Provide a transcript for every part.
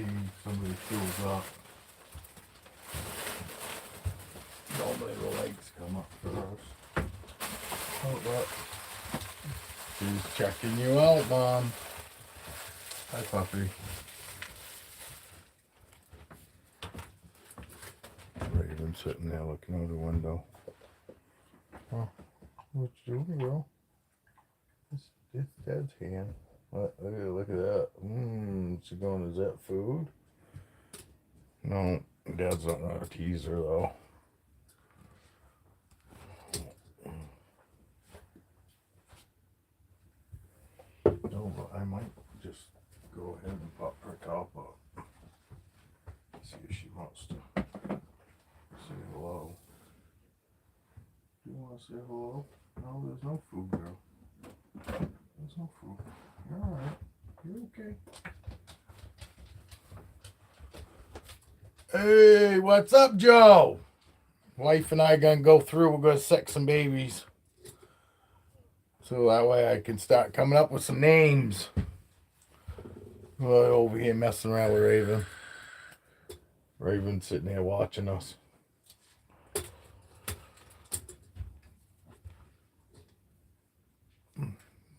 see somebody fills up. Normally the legs come up first. Oh, look. She's checking you out, Mom. Hi, puppy. Raven sitting there looking out the window. Oh, what you doing, girl? It's Dad's hand. Look at that. She going, is that food? No, Dad's not gonna tease her though. No, but I might just go ahead and pop her top up. See if she wants to say hello. Do you want to say hello? No, there's no food, girl. There's no food. You're alright. You're okay. Hey, what's up, Joe? Wife and I gonna go through. We're gonna sex some babies. So that way I can start coming up with some names. Over here messing around with Raven. Raven's sitting there watching us.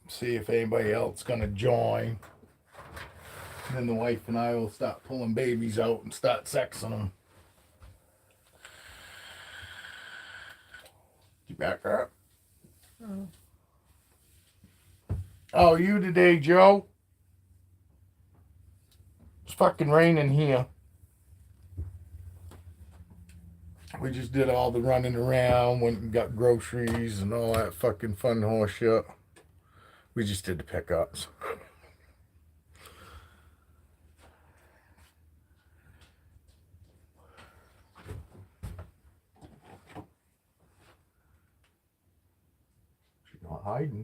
See if anybody else gonna join. Then the wife and I will start pulling babies out and start sexing them. You back up? Oh, you today, Joe? It's fucking raining here. We just did all the running around, went and got groceries and all that fucking fun horse shit. We just did the pickups. She's not hiding.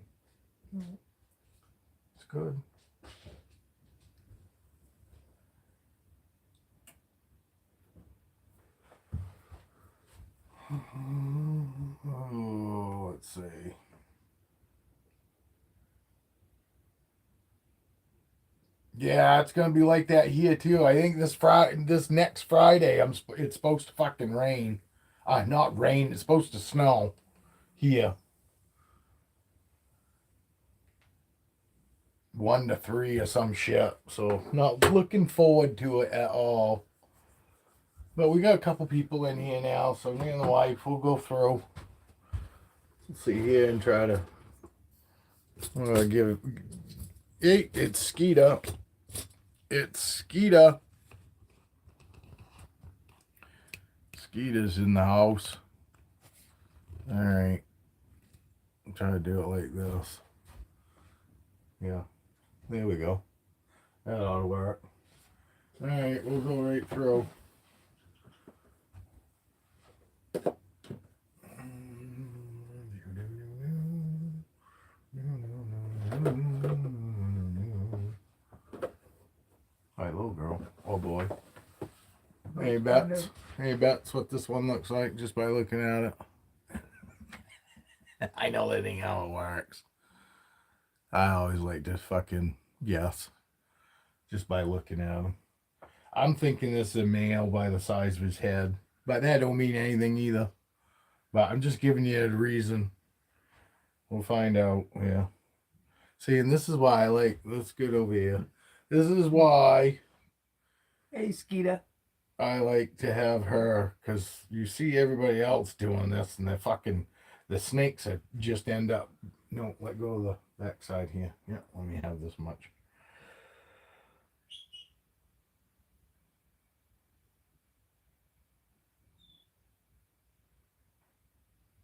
It's good. Oh, let's see. Yeah, it's gonna be like that here too. I think this next Friday, it's supposed to fucking rain. Not rain. It's supposed to snow here. 1 to 3 or some shit. So not looking forward to it at all. But we got a couple people in here now, so me and the wife will go through. Let's see here and try to give. Hey, it's Skeeta. It's Skeeta. Skeeta's in the house. All right. I'm trying to do it like this. Yeah. There we go. That ought to work. All right, we'll go right through. Hi, little girl. Oh boy. Hey, Bets. Hey, Bets, what this one looks like just by looking at it. I know that ain't how it works. I always like to fucking guess just by looking at him. I'm thinking this is a male by the size of his head, but that don't mean anything either. But I'm just giving you a reason. We'll find out. Yeah. See, and this is why I like. Let's get over here. This is why. Hey, Skeeta. I like to have her, because you see everybody else doing this, and the snakes that just end up. No, let go of the back side here. Yeah, let me have this much.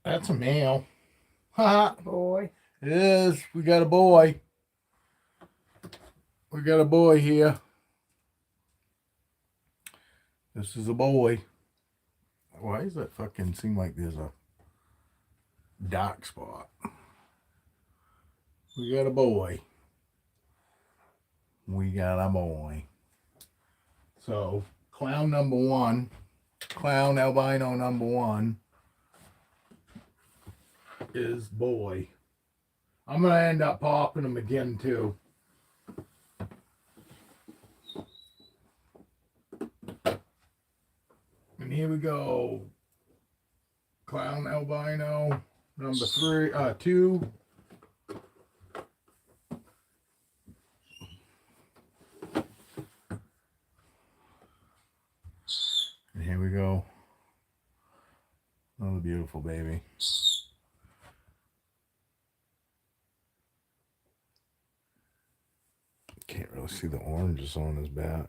That's a male. Ha! Boy. It is. We got a boy. We got a boy here. This is a boy. Why does that fucking seem like there's a dark spot? We got a boy. We got a boy. So, clown number 1, clown albino number 1 is boy. I'm going to end up popping him again, too. here we go. Clown albino, number 2. And here we go. Another beautiful baby. Can't really see the oranges on his back.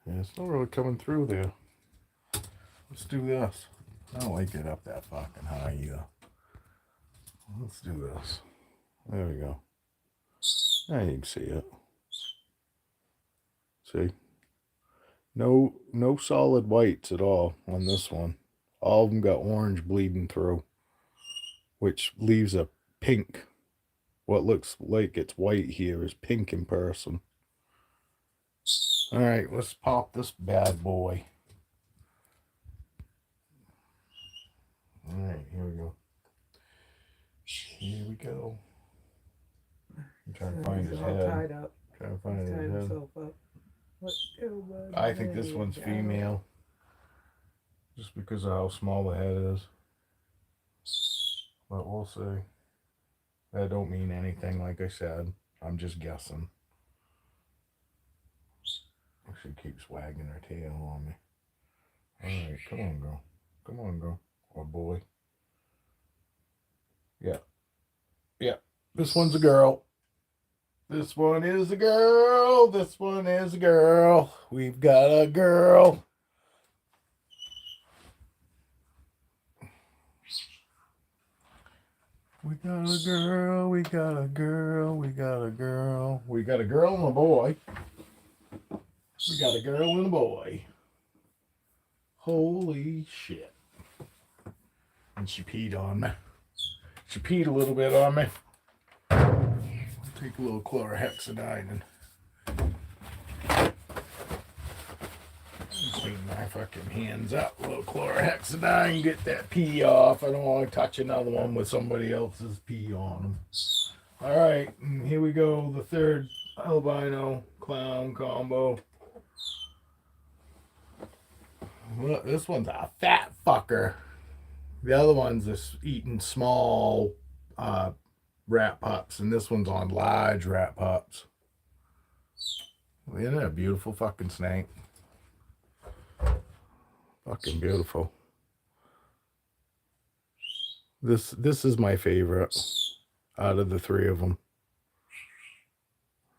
Yeah, it's not really coming through there. Let's do this. I don't like it up that fucking high either. Let's do this. There we go. Now you can see it. See? No solid whites at all on this one. All of them got orange bleeding through, which leaves a pink. What looks like it's white here is pink in person. All right, let's pop this bad boy. All right, here we go. Here we go. I'm trying to find his all head. tied up. Trying to find He's his tied head. himself up. Let's go, bud. I think this There one's you go. female. Just because of how small the head is. But we'll see. That don't mean anything, like I said. I'm just guessing. She keeps wagging her tail on me. Alright, come on, girl. Come on, girl. Or boy. Yeah. Yeah. This one's a girl. This one is a girl. This one is a girl. We've got a girl. We got a girl. We got a girl. We got a girl. We got a girl and a boy. We got a girl and a boy. Holy shit. And she peed on me. She peed a little bit on me. I'll take a little chlorhexidine and clean my fucking hands up. A little chlorhexidine, get that pee off. I don't want to touch another one with somebody else's pee on them. Alright, here we go. The third albino clown combo. Look, this one's a fat fucker. The other one's just eating small rat pups, and this one's on large rat pups. Isn't it a beautiful fucking snake? Fucking beautiful. This is my favorite out of the three of them.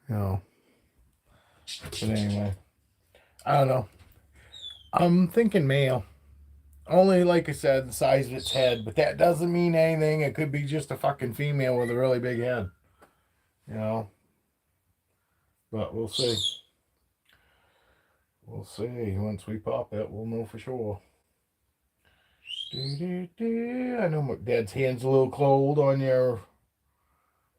You know. But anyway, I don't know. I'm thinking male. Only, like I said, the size of its head, but that doesn't mean anything. It could be just a fucking female with a really big head. You know? But we'll see. We'll see. Once we pop it, we'll know for sure. I know my dad's hand's a little cold on your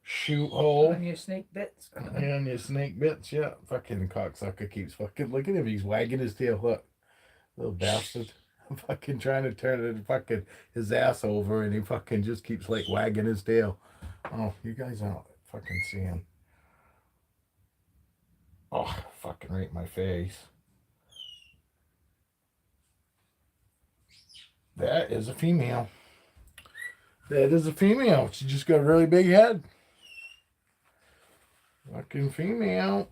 shoot hole. On your snake bits. Yeah, on your snake bits, yeah. Fucking cocksucker keeps fucking, look at him, he's wagging his tail. Look. Little bastard. I'm fucking trying to turn it fucking his ass over, and he fucking just keeps like wagging his tail. Oh, you guys aren't fucking seeing. Oh, fucking right in my face. That is a female. That is a female. She just got a really big head. Fucking female.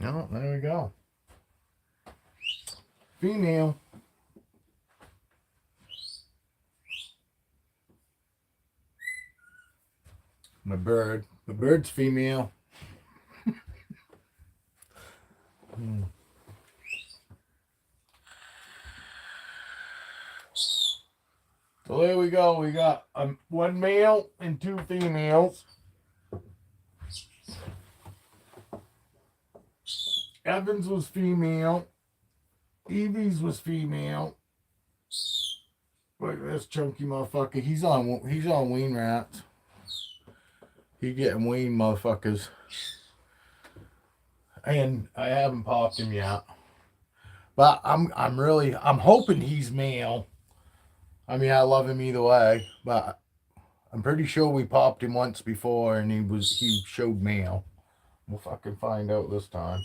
Oh, there we go. Female. My bird. The bird's female. So there we go. We got one male and two females. Evans was female. Evie's was female. Look at this chunky motherfucker. He's on wean rats. He getting wean motherfuckers. And I haven't popped him yet. But I'm hoping he's male. I mean, I love him either way, but I'm pretty sure we popped him once before and he showed male. We'll fucking find out this time.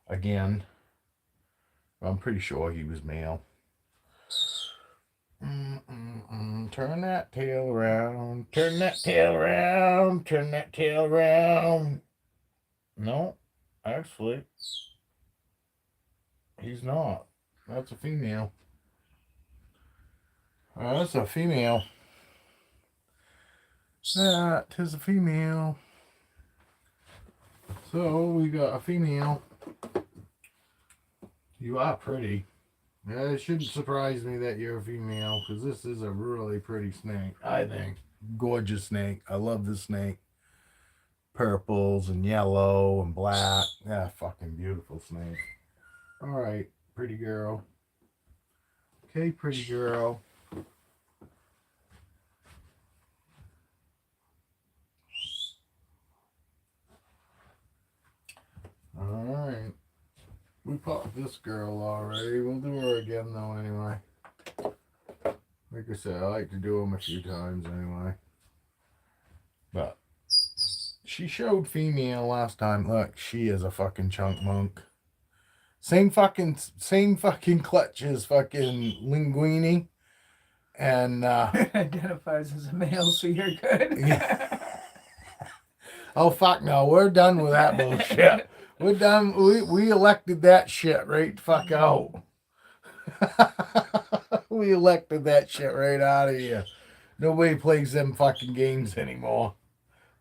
Again. I'm pretty sure he was male. Turn that tail around. Turn that tail around. Turn that tail around. No, actually, he's not. That's a female. That's a female. That is a female. So we got a female. You are pretty. Yeah, it shouldn't surprise me that you're a female because this is a really pretty snake, I think. Gorgeous snake. I love this snake. Purples and yellow and black. Yeah, fucking beautiful snake. All right, pretty girl. Okay, pretty girl. All right. We popped this girl already. We'll do her again though anyway. Like I said, I like to do them a few times anyway. But she showed female last time. Look, she is a fucking chunk monk. Same fucking clutch as fucking Linguini. And Identifies as a male, so you're good. yeah. Oh fuck no, we're done with that bullshit. We're done. We elected that shit right the fuck out. We elected that shit right out of here. Nobody plays them fucking games anymore.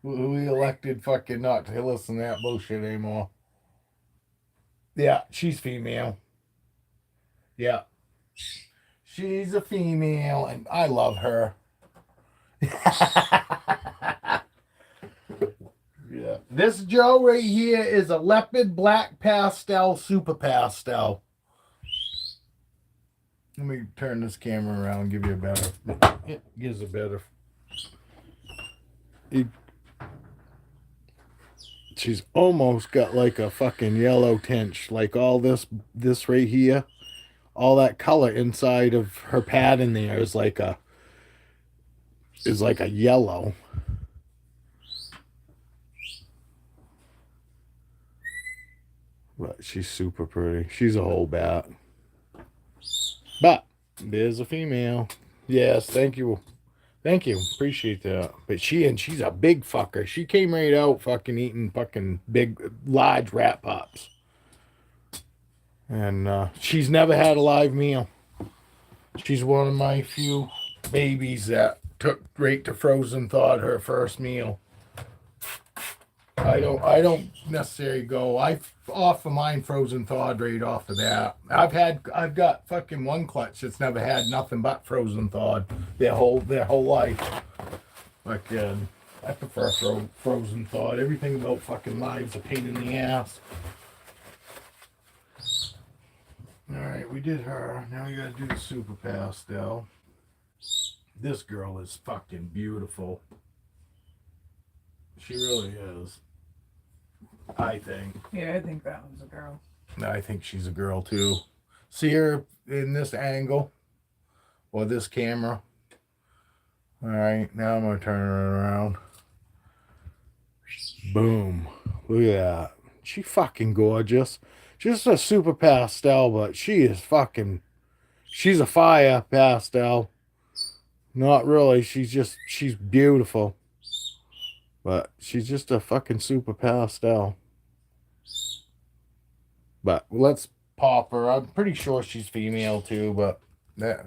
We elected fucking not to listen to that bullshit anymore. Yeah, she's female. Yeah. She's a female and I love her. Yeah. This Joe right here is a leopard black pastel super pastel. Let me turn this camera around and give you a better. It gives a better. She's almost got like a fucking yellow tinge, like all this right here, all that color inside of her pad in there is like a yellow. But she's super pretty. She's a whole bat. But there's a female. Yes, thank you. Thank you. Appreciate that. But she's a big fucker. She came right out fucking eating fucking big, large rat pops. And she's never had a live meal. She's one of my few babies that took right to frozen thawed her first meal. I don't necessarily go. I offer mine frozen thawed right off of that. I've got fucking one clutch that's never had nothing but frozen thawed their whole life. Like I prefer frozen thawed. Everything about fucking live's a pain in the ass. All right, we did her. Now we gotta do the super pastel. This girl is fucking beautiful. She really is. I think. Yeah, I think that one's a girl. I think she's a girl too. See her in this angle or this camera. All right, now I'm gonna turn her around. Boom! Look at that. She fucking gorgeous. Just a super pastel, but she's a fire pastel. Not really. She's beautiful. But she's just a fucking super pastel. But let's pop her. I'm pretty sure she's female too, but that,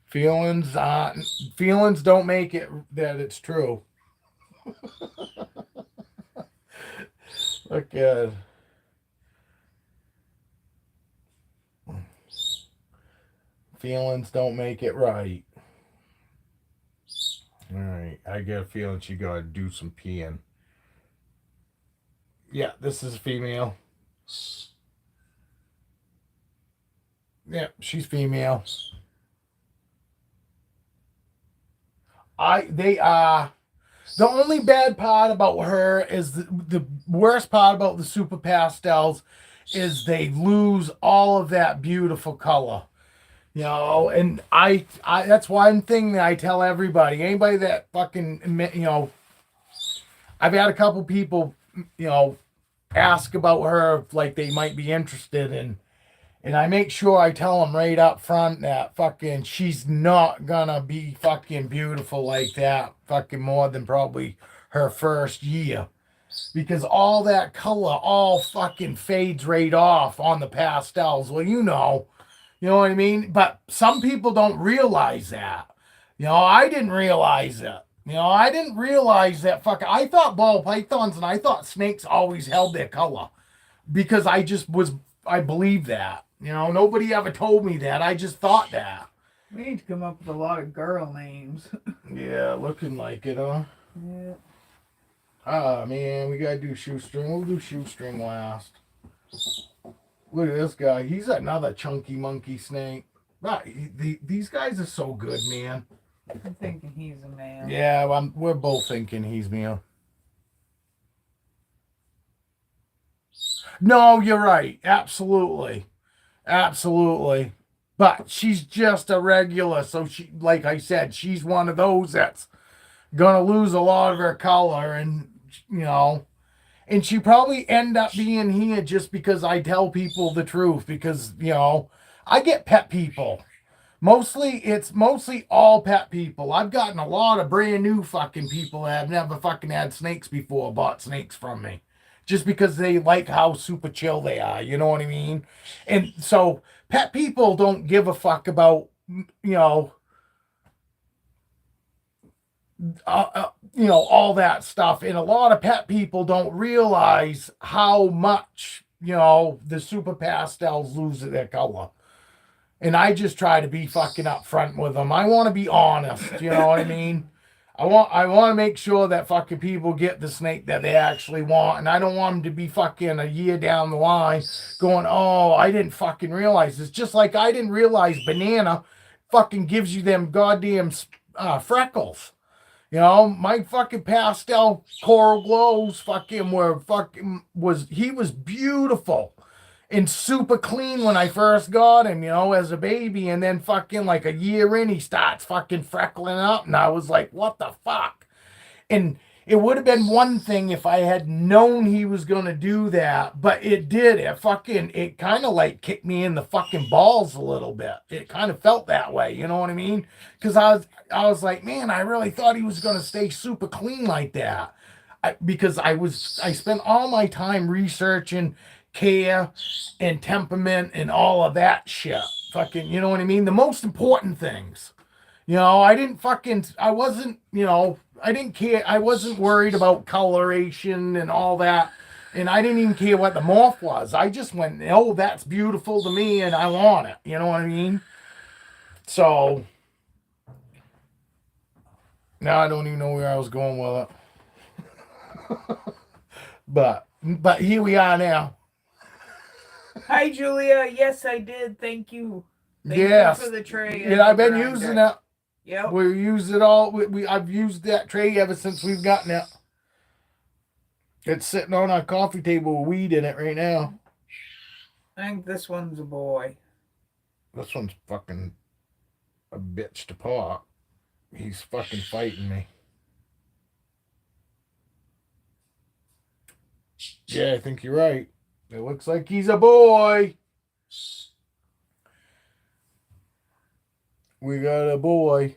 feelings don't make it that it's true. Look at feelings don't make it right. All right, I get a feeling she gotta do some peeing. Yeah, this is a female. Yeah, she's female. The only bad part about her is the worst part about the super pastels is they lose all of that beautiful color. You know, and I that's one thing that I tell everybody. Anybody that fucking, you know, I've had a couple people, you know, ask about her like they might be interested in, and I make sure I tell them right up front that fucking she's not gonna be fucking beautiful like that fucking more than probably her first year. Because all that color all fucking fades right off on the pastels. Well, you know what I mean? But some people don't realize that. You know, I didn't realize it. You know, I didn't realize that I thought ball pythons and I thought snakes always held their color because I believed that. You know, nobody ever told me that. I just thought that. We need to come up with a lot of girl names. Yeah, looking like it, huh? Yeah. Ah, man, we gotta do shoestring. We'll do shoestring last. Look at this guy. He's another chunky monkey snake. These guys are so good, man. I'm thinking he's a male. Yeah, we're both thinking he's male. No, you're right. Absolutely. Absolutely. But she's just a regular. So she, like I said, she's one of those that's gonna lose a lot of her color, and you know, and she probably end up being here just because I tell people the truth, because you know, I get pet people. It's mostly all pet people. I've gotten a lot of brand new fucking people that have never fucking had snakes before bought snakes from me. Just because they like how super chill they are, you know what I mean? And so pet people don't give a fuck about, you know, all that stuff. And a lot of pet people don't realize how much, you know, the super pastels lose their color. And I just try to be fucking upfront with them. I want to be honest, you know what I mean? I want to make sure that fucking people get the snake that they actually want, and I don't want them to be fucking a year down the line going, "Oh, I didn't fucking realize this." Just like I didn't realize banana fucking gives you them goddamn freckles. You know, my fucking pastel coral glows fucking he was beautiful and super clean when I first got him, you know, as a baby. And then fucking like a year in, he starts fucking freckling up. And I was like, what the fuck? And it would have been one thing if I had known he was going to do that. But it did. It kind of like kicked me in the fucking balls a little bit. It kind of felt that way. You know what I mean? Because I was like, man, I really thought he was going to stay super clean like that. Because I spent all my time researching care and temperament and all of that shit. Fucking, you know what I mean? The most important things. You know, I wasn't, you know, I didn't care. I wasn't worried about coloration and all that. And I didn't even care what the morph was. I just went, oh, that's beautiful to me and I want it. You know what I mean? So, now I don't even know where I was going with it. but here we are now. Hi, Julia. Yes, I did. Thank you. Thank you for the tray. Yeah, I've been using it. Yep. We use it all. I've used that tray ever since we've gotten it. It's sitting on our coffee table with weed in it right now. I think this one's a boy. This one's fucking a bitch to pop. He's fucking fighting me. Yeah, I think you're right. It looks like he's a boy. We got a boy.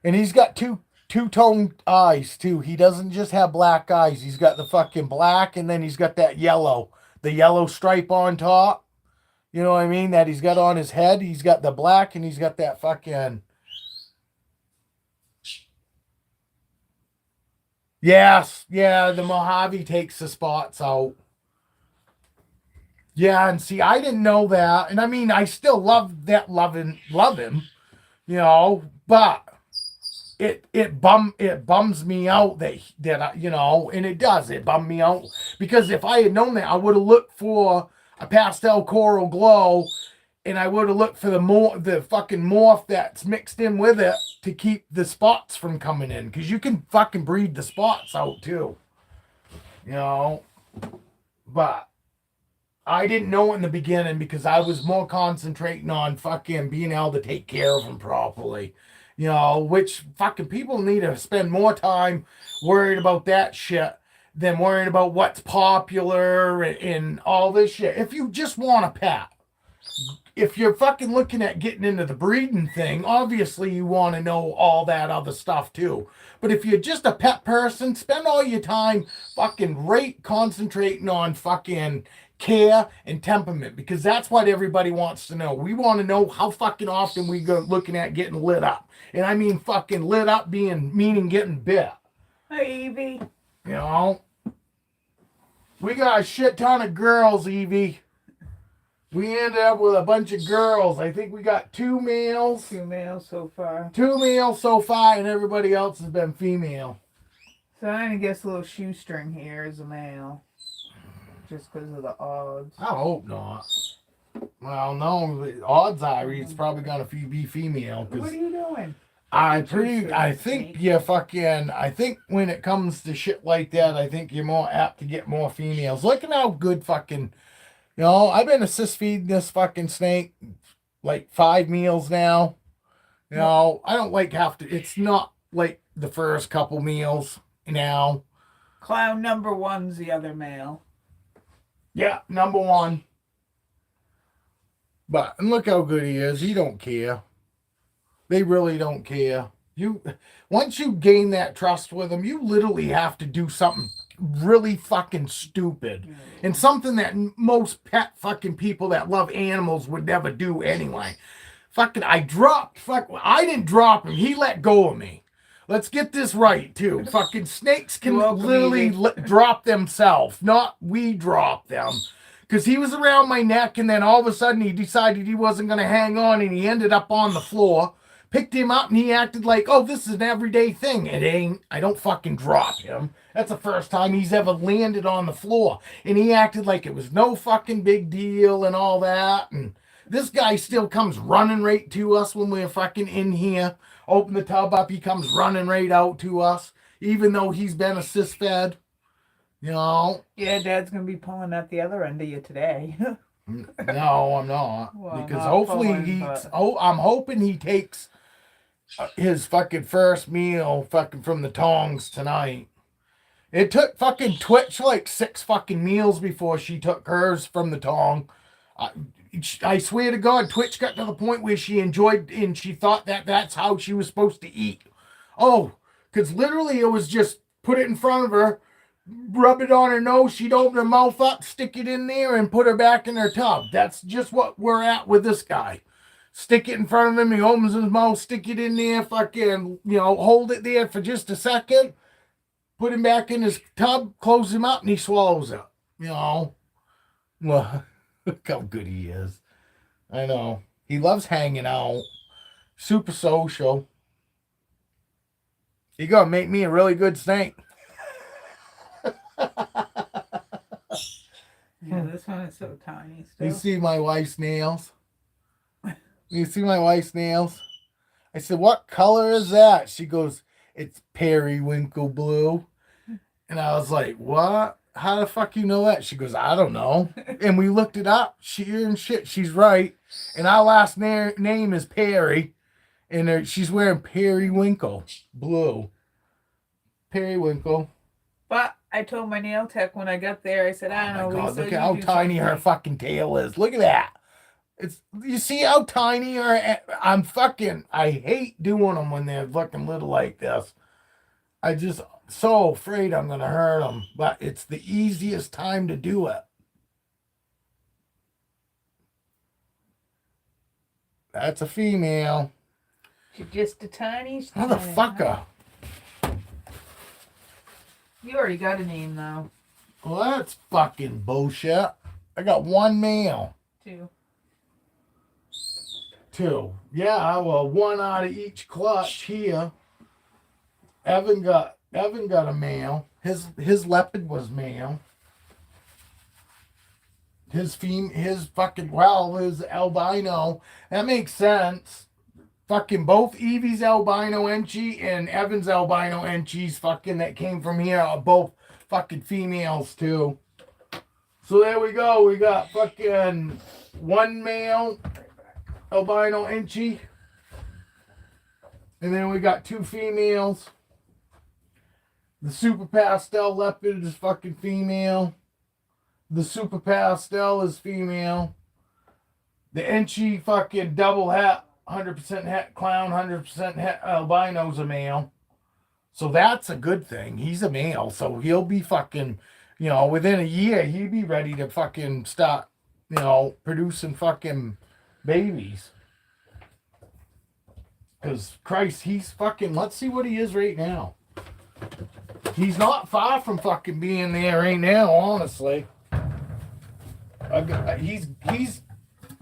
And he's got two-tone eyes, too. He doesn't just have black eyes. He's got the fucking black, and then he's got that yellow. The yellow stripe on top. You know what I mean? That he's got on his head. He's got the black, and he's got that fucking... Yes. Yeah, the Mojave takes the spots out. Yeah, and see, I didn't know that. And I mean, I still love him, you know, but it bums me out that I, you know, and it does. It bummed me out because if I had known that, I would have looked for a pastel coral glow, and I would have looked for the fucking morph that's mixed in with it to keep the spots from coming in, because you can fucking breed the spots out too, you know. But I didn't know in the beginning because I was more concentrating on fucking being able to take care of them properly. You know, which fucking people need to spend more time worried about that shit than worrying about what's popular and all this shit. If you just want a pet, if you're fucking looking at getting into the breeding thing, obviously you want to know all that other stuff too. But if you're just a pet person, spend all your time fucking concentrating on fucking care and temperament, because that's what everybody wants to know. We want to know how fucking often we go looking at getting lit up. And I mean fucking lit up meaning getting bit. Hey, Evie. You know? We got a shit ton of girls, Evie. We ended up with a bunch of girls. I think we got 2 males. 2 males so far. 2 males so far, and everybody else has been female. So I'm going to guess a little shoestring here is a male. Just because of the odds. I hope not. Well, no, the odds are it's probably going to be female. What are you doing? I think when it comes to shit like that, I think you're more apt to get more females. Look at how good fucking... You know, I've been assist feeding this fucking snake like 5 meals now. You know, I don't like it's not like the first couple meals now. Clown number 1's the other male. Yeah, number 1. But and look how good he is. He don't care. They really don't care. Once you gain that trust with them, you literally have to do something really fucking stupid and something that most pet fucking people that love animals would never do anyway. I didn't drop him. He let go of me. Let's get this right too. Fucking snakes can literally drop themselves, not we drop them. Because he was around my neck and then all of a sudden he decided he wasn't going to hang on and he ended up on the floor. Picked him up and he acted like, oh, this is an everyday thing. It ain't. I don't fucking drop him. That's the first time he's ever landed on the floor. And he acted like it was no fucking big deal and all that. And this guy still comes running right to us when we're fucking in here. Open the tub up, he comes running right out to us. Even though he's been assist fed. You know? Yeah, Dad's going to be pulling at the other end of you today. No, I'm not. Well, because not hopefully pulling, I'm hoping he takes his fucking first meal fucking from the tongs tonight. It took fucking Twitch like 6 fucking meals before she took hers from the tong. I swear to God, Twitch got to the point where she enjoyed and she thought that that's how she was supposed to eat. Oh, because literally it was just put it in front of her, rub it on her nose, she'd open her mouth up, stick it in there, and put her back in her tub. That's just what we're at with this guy. Stick it in front of him, he opens his mouth, stick it in there, fucking, hold it there for just a second, put him back in his tub, close him up, and he swallows it. Well, look how good he is. I know. He loves hanging out. Super social. He gonna make me a really good snake. Yeah, this one is so tiny still. You see my wife's nails? You see my wife's nails? I said, what color is that? She goes, it's periwinkle blue. And I was like, what? How the fuck you know that? She goes, I don't know. And we looked it up. She's right. And our last name is Perry. And she's wearing periwinkle blue. Periwinkle. But I told my nail tech when I got there, I said, I don't know. God, look at how tiny her fucking tail is. Look at that. You see how tiny her... I hate doing them when they're fucking little like this. I just so afraid I'm going to hurt them. But it's the easiest time to do it. That's a female. She's just a tiny... Motherfucker. You already got a name, though. Well, that's fucking bullshit. I got 1 male. 2. Yeah, well, 1 out of each clutch here. Evan got a male. His leopard was male. His albino. That makes sense. Fucking both Evie's albino Enchi and Evan's albino Enchis fucking that came from here are both fucking females too. So there we go. We got fucking one male albino Enchi. And then we got two females. The super pastel leopard is fucking female. The super pastel is female. The Enchi fucking double hat, 100% het clown, 100% het albino's a male. So that's a good thing. He's a male, so he'll be fucking, within a year, he'd be ready to fucking start, producing fucking babies. Because, Christ, he's fucking, let's see what he is right now. He's not far from fucking being there right now, honestly. He's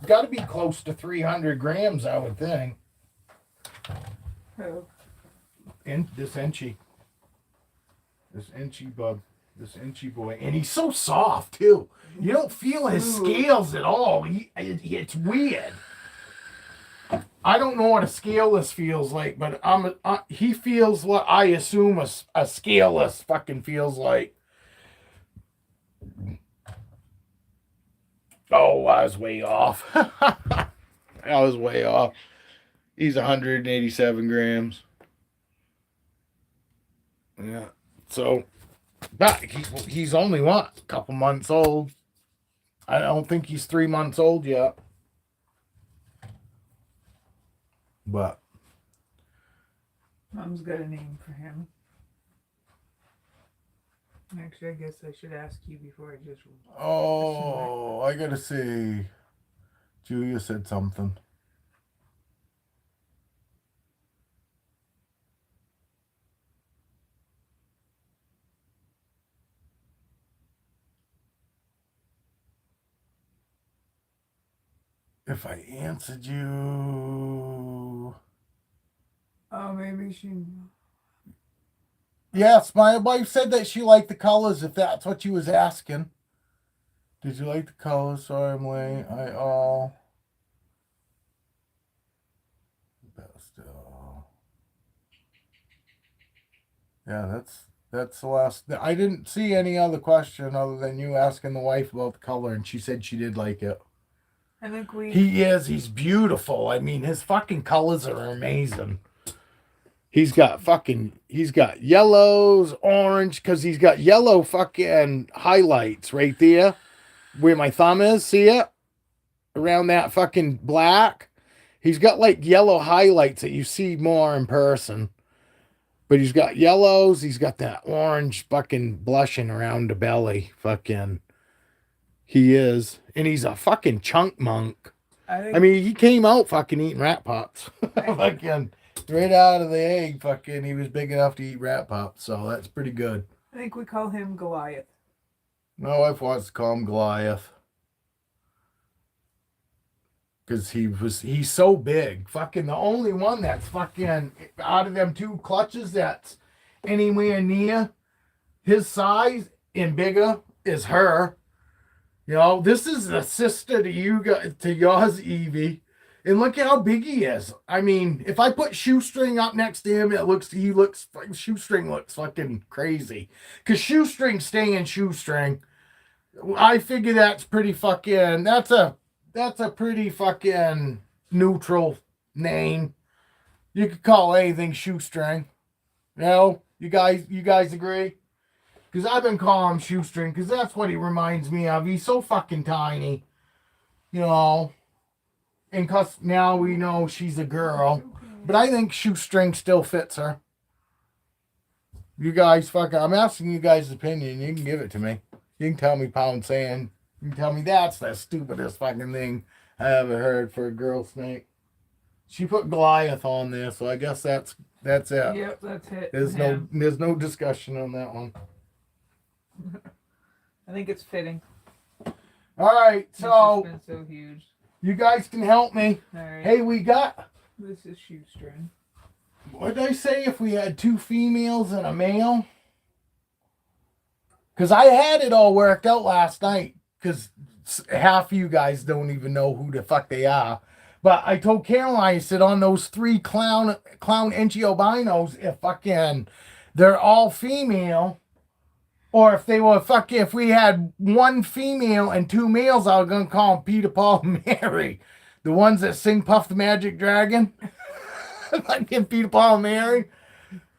got to be close to 300 grams, I would think. Oh. And this Enchi bub, this Enchi boy, and he's so soft too. You don't feel his scales at all. It's weird. I don't know what a scaleless feels like, but he feels what I assume a scaleless fucking feels like. Oh, I was way off. I was way off. He's 187 grams. Yeah. So, but he's only a couple months old. I don't think he's 3 months old yet. But Mom's got a name for him. Actually, I guess I should ask you before I just. Oh, I gotta see. Julia said something. If I answered you. Oh, maybe she. Yes, my wife said that she liked the colors, if that's what you was asking. Did you like the colors? Sorry, I'm late. Yeah, that's the last. I didn't see any other question other than you asking the wife about the color, and she said she did like it. I think He's beautiful. I mean, his fucking colors are amazing. He's got yellows, orange, because he's got yellow fucking highlights right there where my thumb is. See it? Around that fucking black. He's got like yellow highlights that you see more in person. But he's got yellows. He's got that orange fucking blushing around the belly. Fucking. He is. And he's a fucking chunk monk. I mean, he came out fucking eating rat pops. Fucking right out of the egg, fucking, he was big enough to eat rat pops. So that's pretty good. I think we call him Goliath. My wife wants to call him Goliath. Because he's so big. Fucking the only one that's fucking out of them two clutches that's anywhere near his size and bigger is her. This is the sister to yours, Evie. And look at how big he is. I mean, if I put Shoestring up next to him, Shoestring looks fucking crazy. Because Shoestring's staying Shoestring. I figure that's pretty fucking, that's a pretty fucking neutral name. You could call anything Shoestring. You guys agree? Because I've been calling him Shoestring because that's what he reminds me of. He's so fucking tiny. And because now we know she's a girl. But I think Shoestring still fits her. You guys I'm asking you guys' opinion. You can give it to me. You can tell me pound sand. You can tell me that's the stupidest fucking thing I ever heard for a girl snake. She put Goliath on there, so I guess that's it. Yep, that's it. There's no discussion on that one. I think it's fitting. All right, so This has been so huge. You guys can help me. All right. Hey, we got. This is Shoestring. What did I say if we had two females and a male? Because I had it all worked out last night. Because half of you guys don't even know who the fuck they are. But I told Caroline, I said on those three clown Enchi albinos, if fucking they're all female, Or if they were fucking, if we had one female and two males, I was gonna call them Peter, Paul, and Mary. The ones that sing Puff the Magic Dragon. Like in Peter, Paul, and Mary.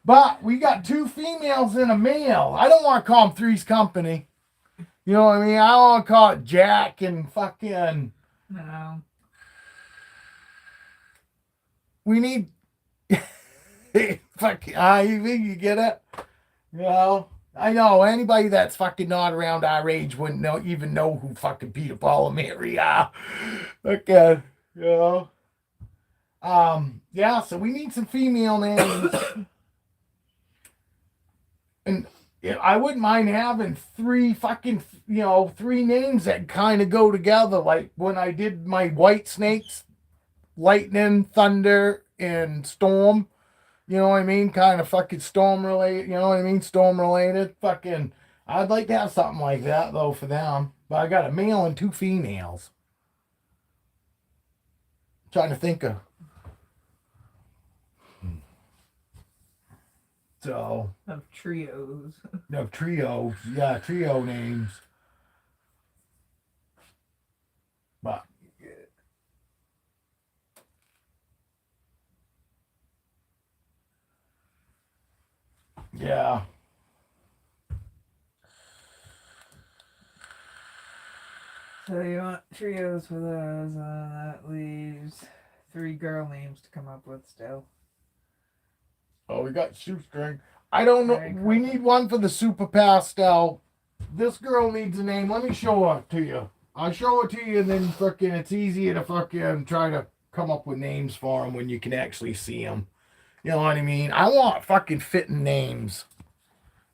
But we got two females and a male. I don't want to call them Three's Company. You know what I mean? I don't want to call it Jack and fucking. No. We need. Fucking. You get it? You know? I know anybody that's fucking not around our age wouldn't even know who fucking Peter, Paul, and Mary are. Okay. You know? Yeah, so we need some female names. And I wouldn't mind having three names that kind of go together. Like when I did my White Snakes, Lightning, Thunder, and Storm. You know what I mean? Kind of fucking storm related. You know what I mean? Storm related. Fucking, I'd like to have something like that, though, for them. But I got a male and two females. I'm trying to think of. So. Of trios. Of trios. Yeah, trio names. But. Yeah. So you want trios for those, that leaves 3 girl names to come up with still. Oh, we got shoestring. I don't know. We need one for the super pastel. This girl needs a name. Let me show her to you. I'll show it to you, and then fucking it's easier to fucking try to come up with names for them when you can actually see them. You know what I mean? I want fucking fitting names.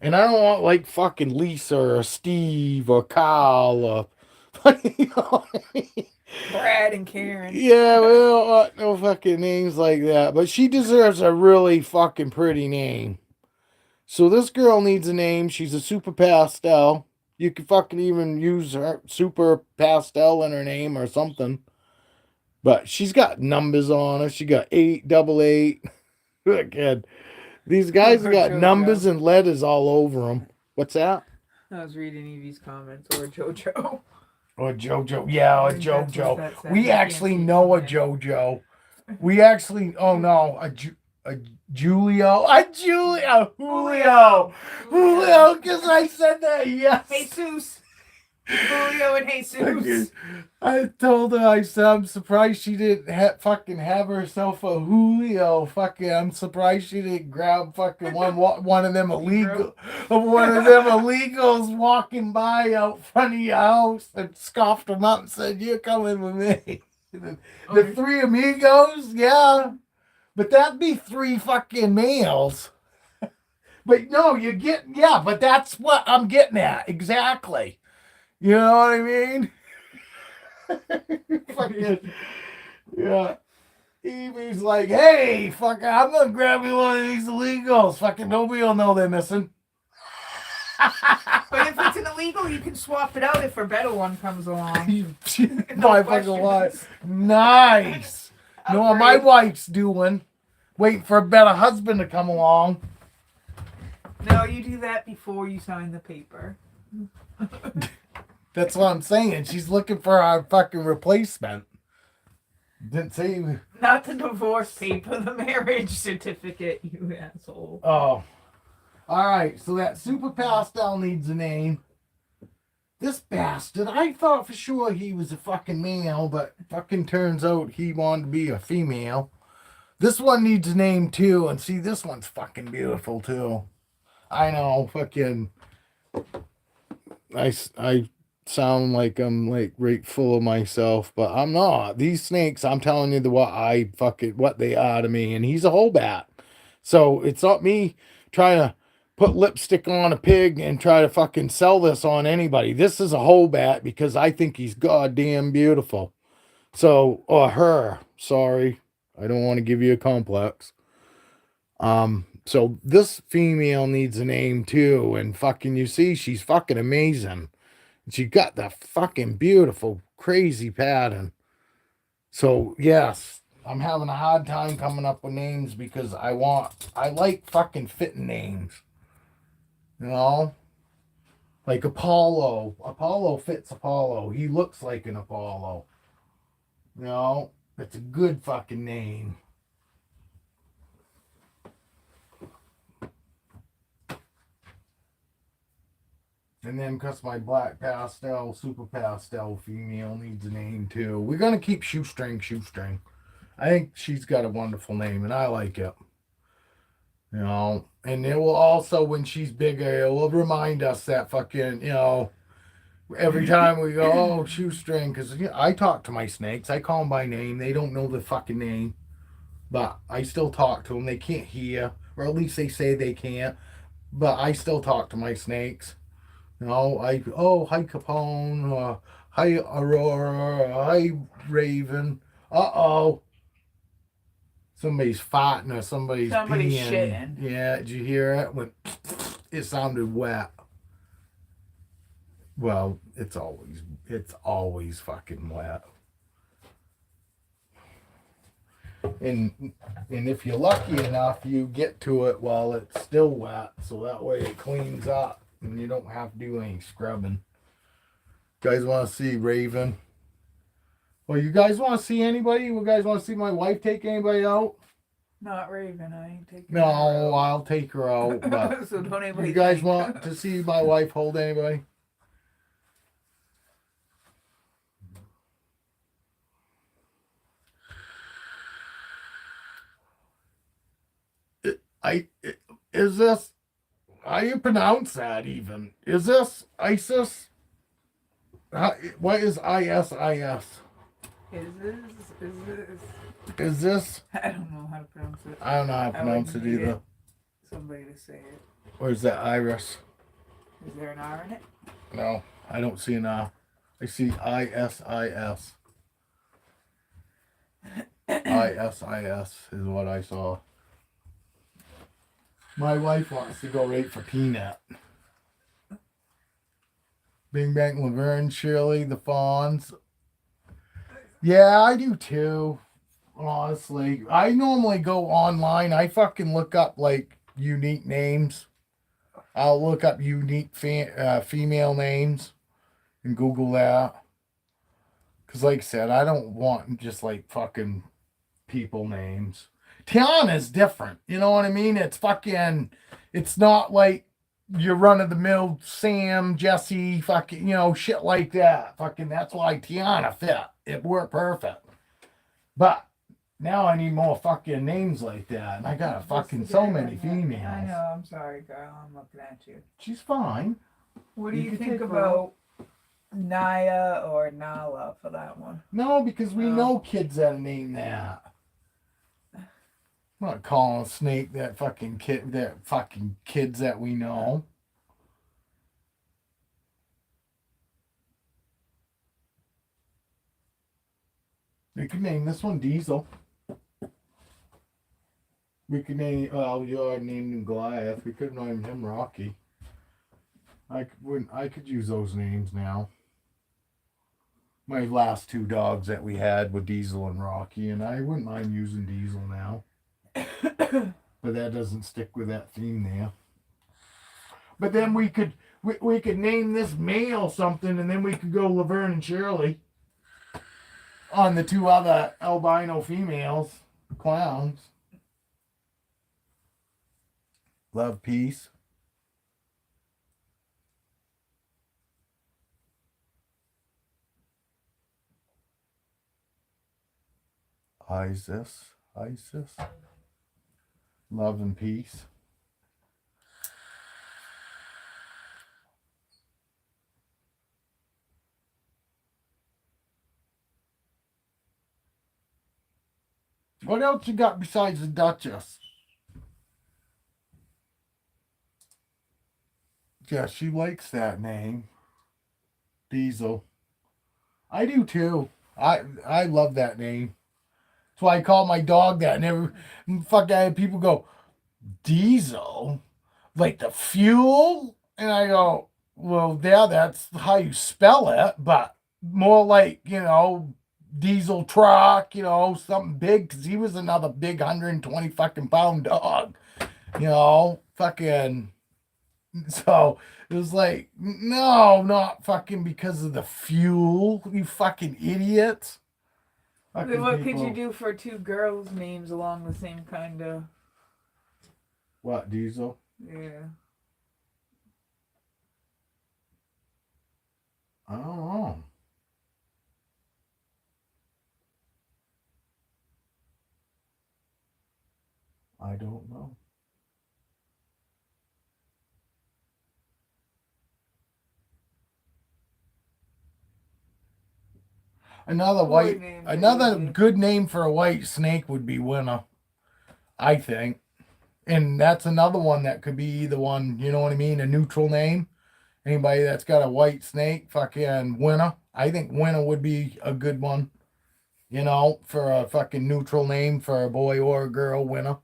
And I don't want like fucking Lisa or Steve or Carl or you know what I mean? Brad and Karen. Yeah, we don't want no fucking names like that. But she deserves a really fucking pretty name. So this girl needs a name. She's a super pastel. You could fucking even use her super pastel in her name or something. But she's got numbers on her. She got 888. Good. These guys have got numbers and letters all over them. What's that? I was reading Evie's comments. Or JoJo. Or JoJo. Yeah, or JoJo. We actually know a JoJo. We actually, oh no, a Julio. Julio, because I said that, yes. Jesus. Julio and Jesus. I told her, I said, I'm surprised she didn't fucking have herself a Julio. Fucking, I'm surprised she didn't grab fucking one of them illegals walking by out front of your house and scoffed them up and said, "You're coming with me." The 3 amigos, yeah. But that'd be 3 fucking males. But no, but that's what I'm getting at. Exactly. You know what I mean? Fucking, yeah. Evie's like, hey, fucker, I'm gonna grab you one of these illegals. Fucking nobody will know they're missing. But if it's an illegal, you can swap it out if a better one comes along. No, I fucking lie. Nice. You know what my wife's doing? Waiting for a better husband to come along. No, you do that before you sign the paper. That's what I'm saying. She's looking for our fucking replacement. Didn't say. Not the divorce paper, the marriage certificate, you asshole. Oh. Alright, so that super pastel needs a name. This bastard, I thought for sure he was a fucking male, but fucking turns out he wanted to be a female. This one needs a name too, and see, this one's fucking beautiful too. I know, fucking. I sound like I'm like right full of myself, but I'm not. These snakes, I'm telling you what they are to me, and he's a whole bat. So it's not me trying to put lipstick on a pig and try to fucking sell this on anybody. This is a whole bat because I think he's goddamn beautiful. So, or her, sorry. I don't want to give you a complex. So this female needs a name too, and fucking, you see, she's fucking amazing. She got the fucking beautiful, crazy pattern. So, yes, I'm having a hard time coming up with names because I like fucking fitting names. You know? Like Apollo. Apollo fits Apollo. He looks like an Apollo. You know, it's a good fucking name. And then because my black pastel, super pastel female needs a name too. We're going to keep Shoestring. I think she's got a wonderful name and I like it. You know, and it will also, when she's bigger, it will remind us that fucking, you know, every time we go, oh, Shoestring, because I talk to my snakes. I call them by name. They don't know the fucking name. But I still talk to them. They can't hear, or at least they say they can't. But I still talk to my snakes. You know, hi Capone, hi Aurora, hi Raven. Uh-oh. Somebody's farting or somebody's peeing. Shitting. Yeah, did you hear it? It sounded wet. Well, it's always fucking wet. And if you're lucky enough, you get to it while it's still wet, so that way it cleans up and you don't have to do any scrubbing. You guys want to see Raven? Well, you guys want to see anybody? You guys want to see my wife take anybody out? Not Raven, I ain't taking No, her out. I'll take her out. But So don't anybody you guys think. want to see my wife hold anybody? Is this, how you pronounce that even? Is this ISIS? What is ISIS? Is this? Is this? I don't know how to pronounce it. I don't know how to pronounce it need either. Somebody to say it. Or is that Iris? Is there an R in it? No, I don't see an R. I see ISIS. ISIS is what I saw. My wife wants to go right for Peanut. Bing Bang, Laverne, Shirley, the Fawns. Yeah, I do too. Honestly, I normally go online. I fucking look up like unique names. I'll look up unique female names and Google that. Because, like I said, I don't want just like fucking people names. Tiana's different. You know what I mean? It's fucking, it's not like your run of the mill Sam, Jesse, fucking, you know, shit like that. Fucking, that's why Tiana fit. It worked perfect. But now I need more fucking names like that. And I got fucking so many females. I know, I'm sorry, girl. I'm looking at you. She's fine. What do You you can think take her about Naya or Nala for that one? No, because we know kids that name that. I'm not calling a snake that fucking kids that we know. We could name this one Diesel. We could name, well, you already named him Goliath. We could have named him Rocky. I could use those names now. My last two dogs that we had were Diesel and Rocky, and I wouldn't mind using Diesel now. But that doesn't stick with that theme there. But then we could name this male something, and then we could go Laverne and Shirley on the two other albino females, clowns. Love, peace. Isis. Love and peace. What else you got besides the Duchess? Yeah, she likes that name. Diesel. I do too. I love that name. That's why I call my dog that. And people go, Diesel? Like the fuel? And I go, well, yeah, that's how you spell it, but more like, you know, diesel truck, you know, something big, because he was another big 120 fucking pound dog. You know, fucking, So it was like, no, not fucking because of the fuel, you fucking idiots. Fucking What could people. you do for two girls' names along the same kind of? What, diesel? Yeah. I don't know. I don't know. Another Boy white, names are another easy. good name for a white snake would be Winner, I think. And that's another one that could be either one, you know what I mean? A neutral name. Anybody that's got a white snake, fucking Winner. I think Winner would be a good one, you know, for a fucking neutral name for a boy or a girl, Winner.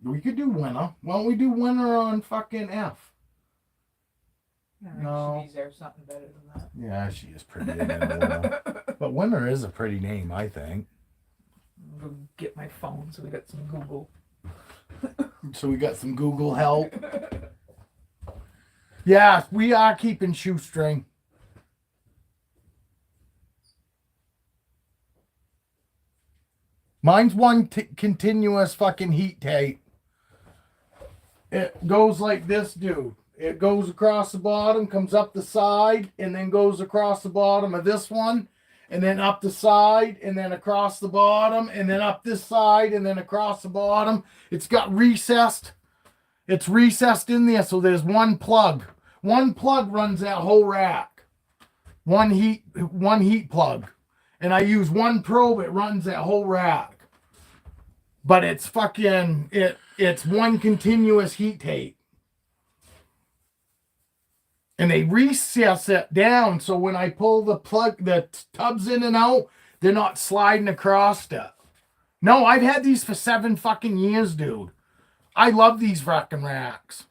We could do Winner. Why don't we do Winner on fucking F? I No. She deserves something better than that. Yeah, she is prettier than Winner. But Winner is a pretty name, I think. Go get my phone so we got some Google. So we got some Google help. Yeah, we are keeping shoestring. Mine's one continuous fucking heat tape. It goes like this, dude. It goes across the bottom, comes up the side, and then goes across the bottom of this one, and then up the side, and then across the bottom, and then up this side, and then across the bottom. It's got recessed. It's recessed in there, so there's one plug. One plug runs that whole rack. One heat plug. And I use one probe, it runs that whole rack. But it's fucking it's one continuous heat tape. And they recess it down so when I pull the tubs in and out, they're not sliding across it. No, I've had these for 7 fucking years, dude. I love these fucking racks.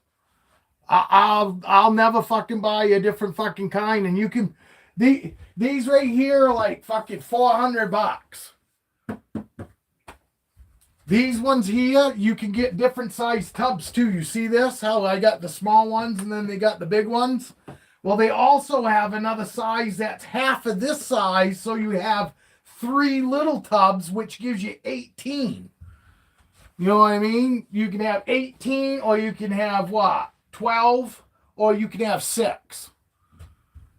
I'll never fucking buy a different fucking kind, and you can these right here are like fucking $400. These ones here, you can get different size tubs too. You see this? How I got the small ones and then they got the big ones? Well, they also have another size that's half of this size, so you have 3 little tubs, which gives you 18. You know what I mean? You can have 18, or you can have what? 12, or you can have 6.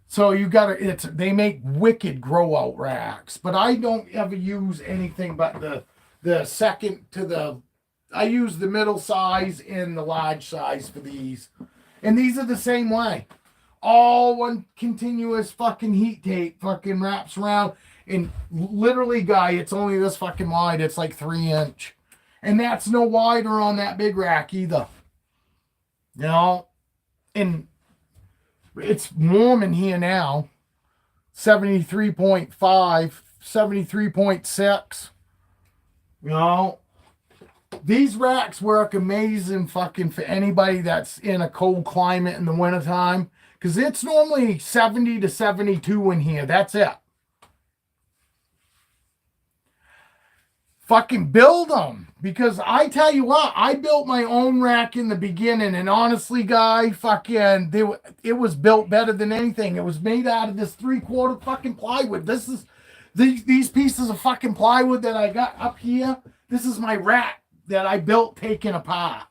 So you gotta, they make wicked grow out racks, but I don't ever use anything but the second to the, I use the middle size and the large size for these. And these are the same way. All one continuous fucking heat tape fucking wraps around. And literally, guy, it's only this fucking wide. It's like 3 inch. And that's no wider on that big rack either. You know? And it's warm in here now. 73.5, 73.6. You know? These racks work amazing fucking for anybody that's in a cold climate in the wintertime. Because it's normally 70 to 72 in here. That's it. Fucking build them. Because I tell you what, I built my own rack in the beginning. And honestly, guy, fucking, it was built better than anything. It was made out of this 3/4 fucking plywood. This is, these pieces of fucking plywood that I got up here. This is my rack that I built taken apart.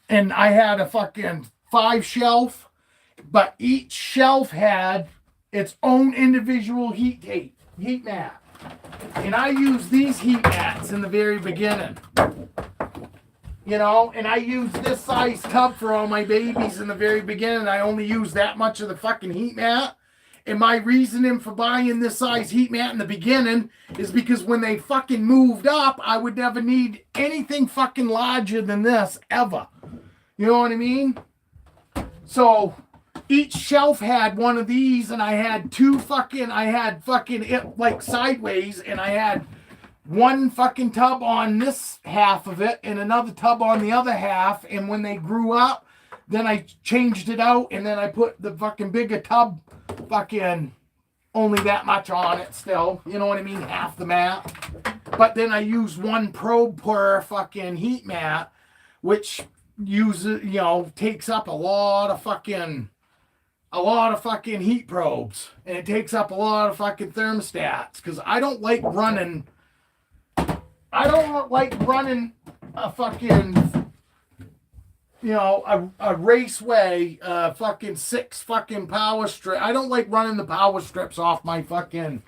And I had a fucking 5 shelf. But each shelf had its own individual heat mat. And I used these heat mats in the very beginning. You know, and I used this size tub for all my babies in the very beginning. I only used that much of the fucking heat mat. And my reasoning for buying this size heat mat in the beginning is because when they fucking moved up, I would never need anything fucking larger than this ever. You know what I mean? So each shelf had one of these, and I had it like sideways, and I had one fucking tub on this half of it and another tub on the other half. And when they grew up, then I changed it out, and then I put the fucking bigger tub fucking only that much on it still. You know what I mean? Half the mat. But then I used one probe per fucking heat mat, which uses, takes up a lot of fucking heat probes, and it takes up a lot of fucking thermostats, because I don't like running a fucking, a raceway, fucking 6 fucking power strip. I don't like running the power strips off my thermostats.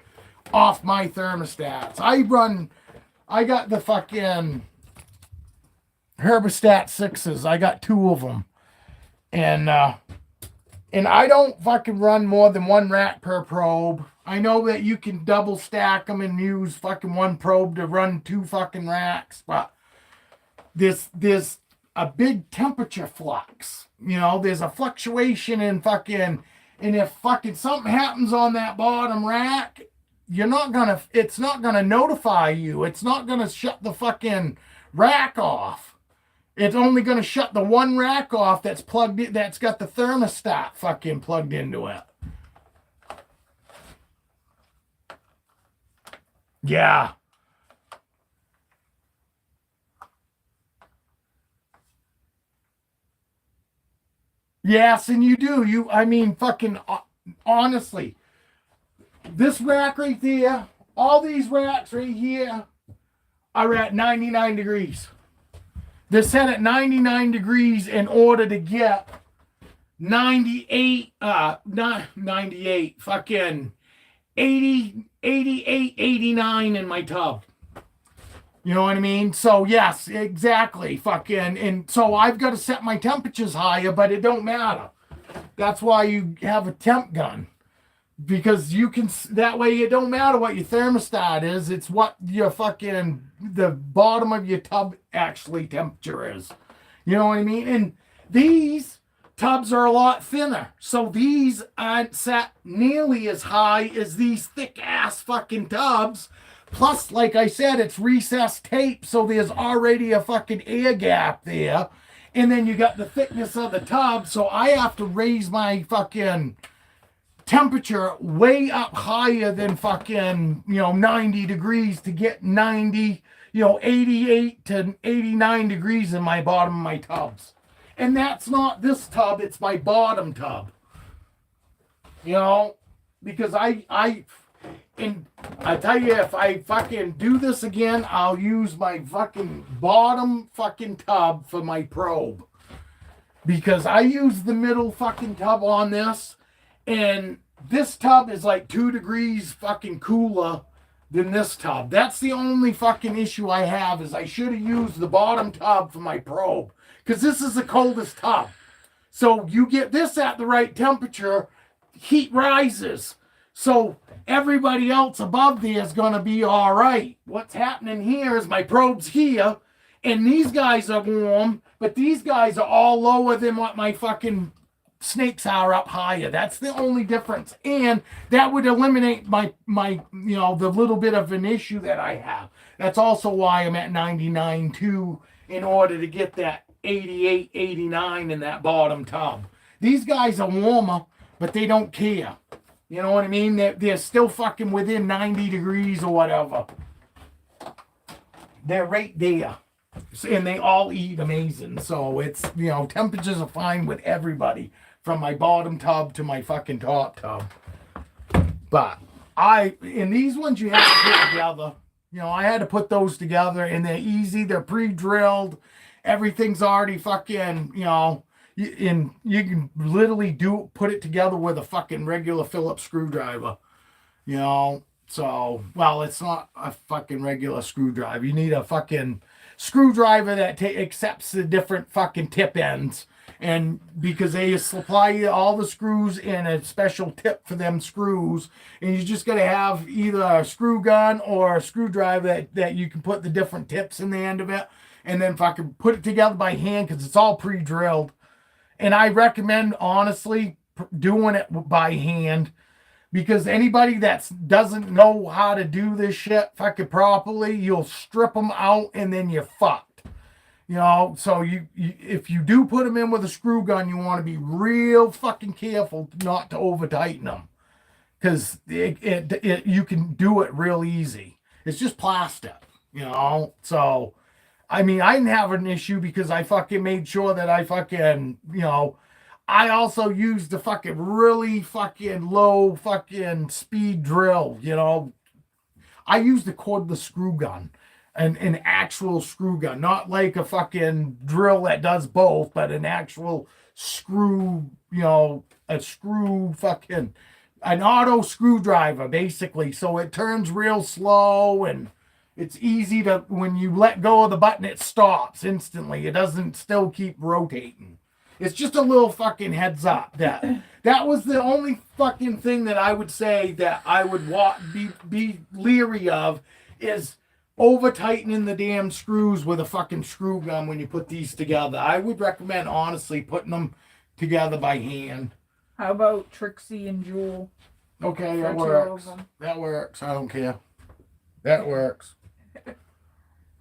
I got the fucking Herbostat 6s. I got 2 of them. And I don't fucking run more than 1 rack per probe. I know that you can double stack them and use fucking 1 probe to run 2 fucking racks, but there's a big temperature flux. There's a fluctuation in fucking, and if fucking something happens on that bottom rack, it's not gonna notify you. It's not gonna shut the fucking rack off. It's only going to shut the 1 rack off that's plugged in, that's got the thermostat fucking plugged into it. Yeah. Yes, and you do. Fucking honestly, this rack right there, all these racks right here are at 99 degrees. They're set at 99 degrees in order to get 98, fucking 80, 88, 89 in my tub. You know what I mean? So yes, exactly. Fucking, and so I've got to set my temperatures higher, but it don't matter. That's why you have a temp gun. Because you can, that way it don't matter what your thermostat is, it's what your fucking, the bottom of your tub actually temperature is. You know what I mean? And these tubs are a lot thinner. So these aren't set nearly as high as these thick ass fucking tubs. Plus, like I said, it's recessed tape, so there's already a fucking air gap there. And then you got the thickness of the tub, so I have to raise my fucking temperature way up higher than fucking 90 degrees to get 88 to 89 degrees in my bottom of my tubs. And that's not this tub, it's my bottom tub. Because I tell you, if I fucking do this again, I'll use my fucking bottom fucking tub for my probe, because I use the middle fucking tub on this. And this tub is like 2 degrees fucking cooler than this tub. That's the only fucking issue I have, is I should have used the bottom tub for my probe. Because this is the coldest tub. So you get this at the right temperature, heat rises. So everybody else above there is going to be all right. What's happening here is my probe's here, and these guys are warm, but these guys are all lower than what my fucking snakes are up higher. That's the only difference. And that would eliminate my the little bit of an issue that I have. That's also why I'm at 99 too, in order to get that 88, 89 in that bottom tub. These guys are warmer, but they don't care. You know what I mean? They're still fucking within 90 degrees or whatever. They're right there. And they all eat amazing. So it's, temperatures are fine with everybody, from my bottom tub to my fucking top tub. But in these ones you have to put together. I had to put those together, and they're easy. They're pre-drilled. Everything's already fucking, and you can literally put it together with a fucking regular Phillips screwdriver. So, well, it's not a fucking regular screwdriver. You need a fucking screwdriver that accepts the different fucking tip ends. And because they supply you all the screws in a special tip for them screws, and you just got to have either a screw gun or a screwdriver that you can put the different tips in the end of it, and then fucking put it together by hand, because it's all pre-drilled. And I recommend, honestly, doing it by hand, because anybody that doesn't know how to do this shit fucking properly, you'll strip them out and then you're fucked. So you if you do put them in with a screw gun, you want to be real fucking careful not to over tighten them, because you can do it real easy. It's just plastic, So I mean, I didn't have an issue because I fucking made sure that I fucking, I also used the fucking really fucking low fucking speed drill, I used the cordless screw gun. An actual screw gun, not like a fucking drill that does both, but an actual screw, a screw fucking, an auto screwdriver basically. So it turns real slow and it's easy to, when you let go of the button, it stops instantly. It doesn't still keep rotating. It's just a little fucking heads up that was the only fucking thing that I would say that I would be leery of is over tightening the damn screws with a fucking screw gun when you put these together. I would recommend honestly putting them together by hand. How about Trixie and Jewel? Okay, that For two works. of them. That works. I don't care. That works.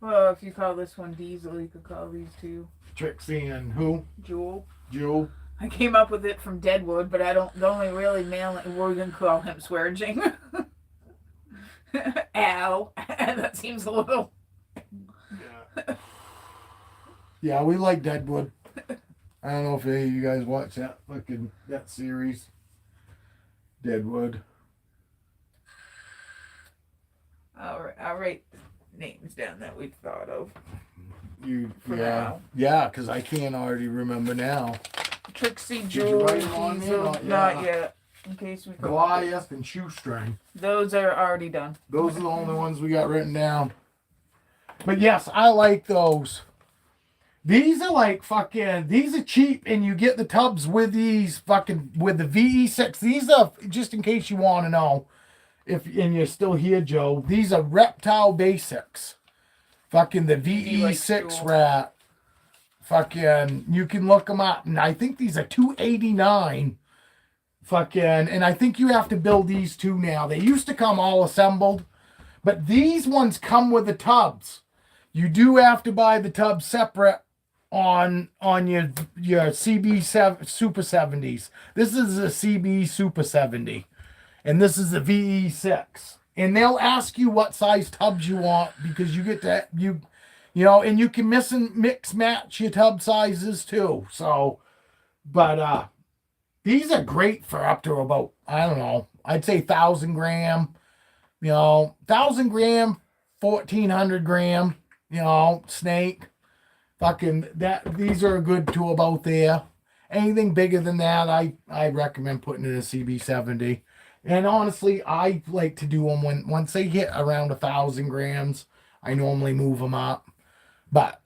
Well, if you call this one Diesel, you could call these two Trixie and who? Jewel. Jewel. I came up with it from Deadwood, but I don't. The only really male we're gonna call him Swearging. Al. That seems a little. Yeah. Yeah, we like Deadwood. I don't know if any of you guys watch that series. Deadwood. I'll write names down that we've thought of. For Yeah, now. yeah, because I can't already remember now. Trixie, you Jewel, write 'em on there? Diesel. Not Not yet. yet. In case we. Goliath and Shoestring. Those are already done. Those are the only ones we got written down. But yes, I like those. These are like fucking, these are cheap and you get the tubs with these fucking, with the VE6. These are, just in case you want to know, and you're still here, Joe, these are Reptile Basics. Fucking the VE6 rat. Fucking, you can look them up. And I think these are $289. Fucking, and I think you have to build these two now. They used to come all assembled, but these ones come with the tubs. You do have to buy the tubs separate on your CB Super 70s. This is a CB Super 70, and this is the VE6. And they'll ask you what size tubs you want because you get to and you can mix match your tub sizes too. So, but these are great for up to about, I don't know, I'd say 1,000 gram, 1,000 gram, 1,400 gram, snake. Fucking that, these are a good to about there. Anything bigger than that, I recommend putting in a CB70. And honestly, I like to do them once they hit around 1,000 grams. I normally move them up, but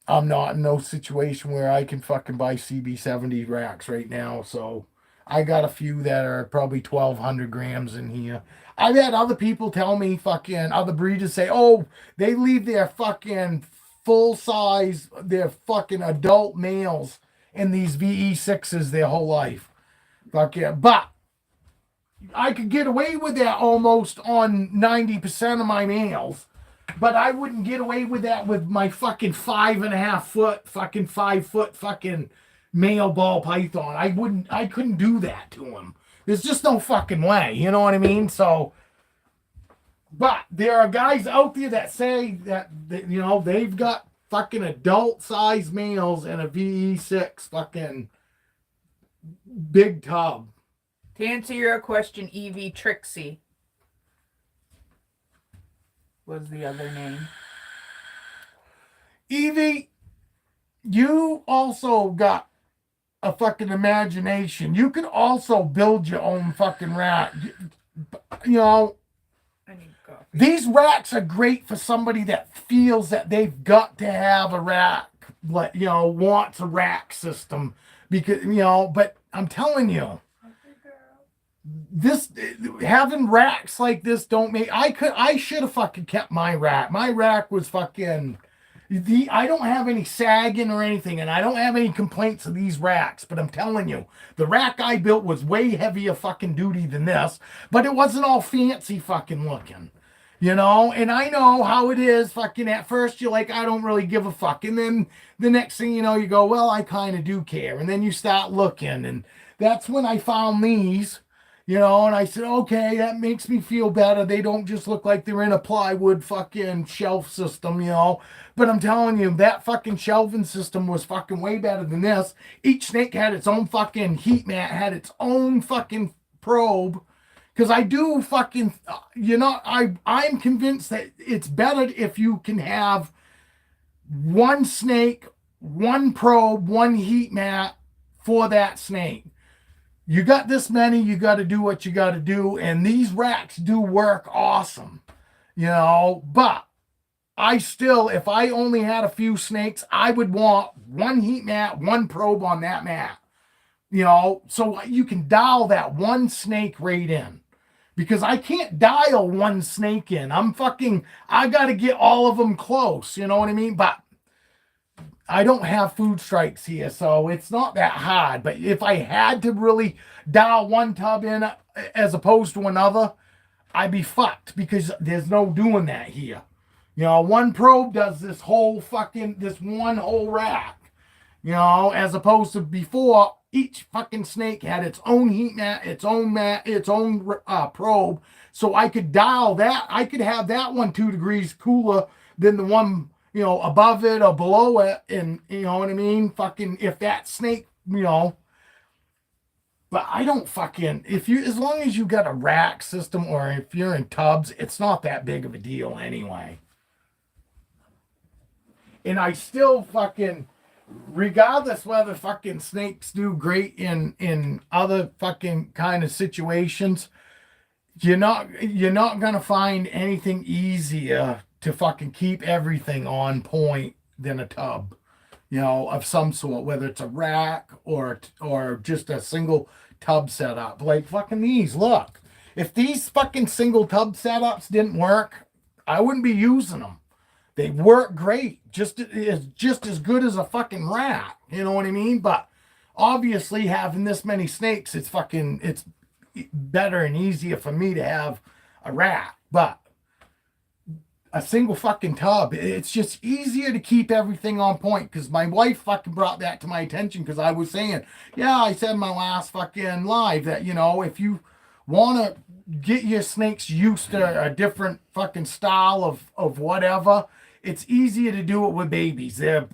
I'm not in no situation where I can fucking buy CB70 racks right now. So I got a few that are probably 1,200 grams in here. I've had other people tell me, fucking other breeders say, oh, they leave their fucking full size, their fucking adult males in these VE6s their whole life. Fuck yeah. But I could get away with that almost on 90% of my males. But I wouldn't get away with that with my fucking 5.5 foot, fucking 5 foot fucking male ball python. I couldn't do that to him. There's just no fucking way. You know what I mean? So, but there are guys out there that say that they've got fucking adult size males in a VE6 fucking big tub. To answer your question, Evie, Trixie was the other name. Evie, you also got a fucking imagination. You can also build your own fucking rack. I need coffee. These racks are great for somebody that feels that they've got to have a rack, wants a rack system because, but I'm telling you, this having racks like this don't make. I should have fucking kept my rack. My rack was fucking. I don't have any sagging or anything, and I don't have any complaints of these racks. But I'm telling you, the rack I built was way heavier fucking duty than this. But it wasn't all fancy fucking looking, And I know how it is. Fucking at first you're like, I don't really give a fuck, and then the next thing you know, you go, well, I kind of do care, and then you start looking, and that's when I found these. You know, and I said, okay, that makes me feel better. They don't just look like they're in a plywood fucking shelf system, you know. But I'm telling you, that fucking shelving system was fucking way better than this. Each snake had its own fucking heat mat, had its own fucking probe. Because I do fucking, you know, I'm convinced that it's better if you can have one snake, one probe, one heat mat for that snake. You got this many, you got to do what you got to do. And these racks do work awesome, you know. But I still, if I only had a few snakes, I would want one heat mat, one probe on that mat, you know, so you can dial that one snake rate in. Because I can't dial one snake in. I got to get all of them close, you know what I mean? But I don't have food strikes here, so it's not that hard. But if I had to really dial one tub in as opposed to another, I'd be fucked because there's no doing that here. You know, one probe does this one whole rack, you know, as opposed to before, each fucking snake had its own heat mat, its own probe. So I could dial that. I could have that one 2 degrees cooler than the one, you know, above it or below it. And you know what I mean? Fucking, if that snake, you know, but I don't fucking, as long as you got a rack system or if you're in tubs, it's not that big of a deal anyway. And I still fucking, regardless whether fucking snakes do great in other fucking kind of situations, you're not gonna find anything easier to fucking keep everything on point than a tub, you know, of some sort, whether it's a rack or just a single tub setup. Like fucking these, look. If these fucking single tub setups didn't work, I wouldn't be using them. They work great, just as good as a fucking rat. You know what I mean? But obviously, having this many snakes, it's better and easier for me to have a rat. But a single fucking tub, it's just easier to keep everything on point. Because my wife fucking brought that to my attention. Because I was saying, yeah, I said in my last fucking live that, you know, if you want to get your snakes used to a different fucking style of whatever, it's easier to do it with babies. They're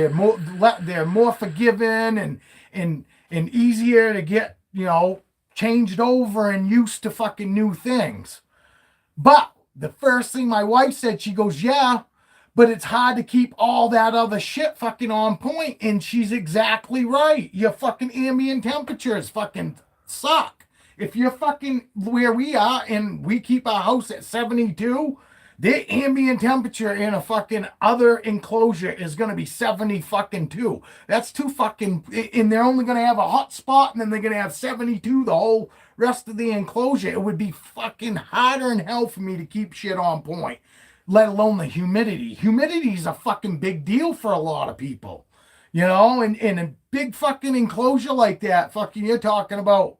more forgiving and easier to get, you know, changed over and used to fucking new things. But the first thing my wife said, she goes, yeah, but it's hard to keep all that other shit fucking on point. And she's exactly right. Your fucking ambient temperatures fucking suck. If you're fucking where we are and we keep our house at 72, the ambient temperature in a fucking other enclosure is going to be 70 fucking 2. That's too fucking, and they're only going to have a hot spot and then they're going to have 72 the whole rest of the enclosure. It would be fucking harder than hell for me to keep shit on point, let alone the humidity. Humidity is a fucking big deal for a lot of people, you know, and in a big fucking enclosure like that, fucking, you're talking about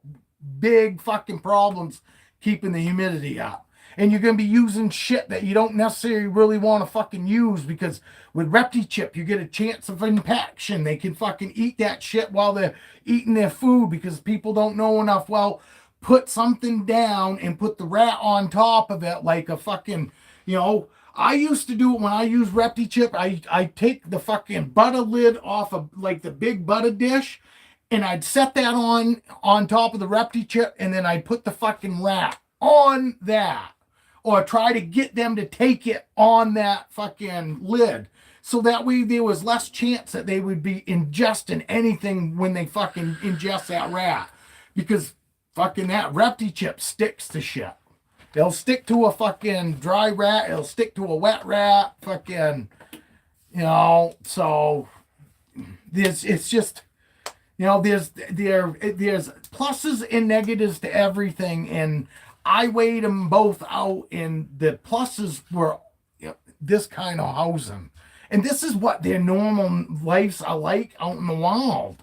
big fucking problems keeping the humidity up. And you're going to be using shit that you don't necessarily really want to fucking use, because with ReptiChip, you get a chance of impaction. They can fucking eat that shit while they're eating their food because people don't know enough. Well, put something down and put the rat on top of it like a fucking, you know, I used to do it when I use ReptiChip. I take the fucking butter lid off of like the big butter dish, and I'd set that on top of the ReptiChip, and then I'd put the fucking rat on that. Or try to get them to take it on that fucking lid. So that way there was less chance that they would be ingesting anything when they fucking ingest that rat. Because fucking that ReptiChip sticks to shit. It'll stick to a fucking dry rat. It'll stick to a wet rat. Fucking, you know, so it's just, you know, there's pluses and negatives to everything. And I weighed them both out, and the pluses were, you know, this kind of housing. And this is what their normal lives are like out in the wild.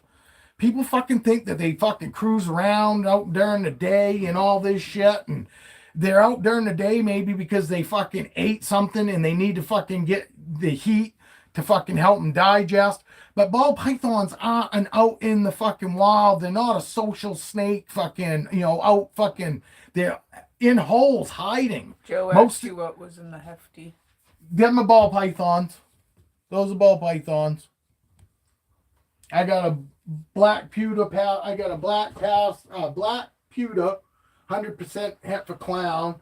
People fucking think that they fucking cruise around out during the day and all this shit. And they're out during the day maybe because they fucking ate something and they need to fucking get the heat to fucking help them digest. But ball pythons aren't out in the fucking wild. They're not a social snake fucking, out fucking, they're in holes hiding. Joe Most asked you what was in the hefty. them are ball pythons. Those are ball pythons. I got a black pewter I got a black pewter, 100% heifer clown.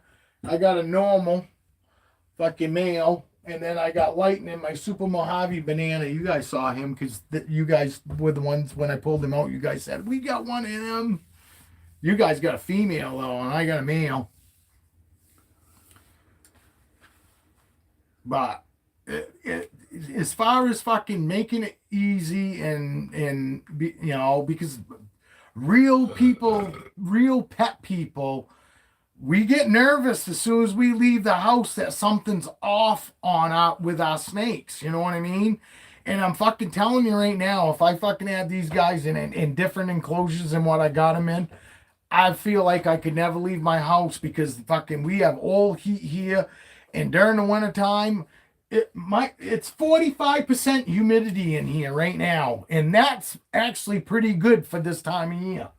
I got a normal fucking male, and then I got Lightning, my Super Mojave banana. You guys saw him because you guys were the ones when I pulled him out. You guys said we got one of them. You guys got a female though, and I got a male. But as far as fucking making it easy and because real people, real pet people, we get nervous as soon as we leave the house that something's off with our snakes. You know what I mean? And I'm fucking telling you right now, if I fucking had these guys in different enclosures than what I got them in, I feel like I could never leave my house because fucking we have all heat here. And during the wintertime, it's 45% humidity in here right now. And that's actually pretty good for this time of year.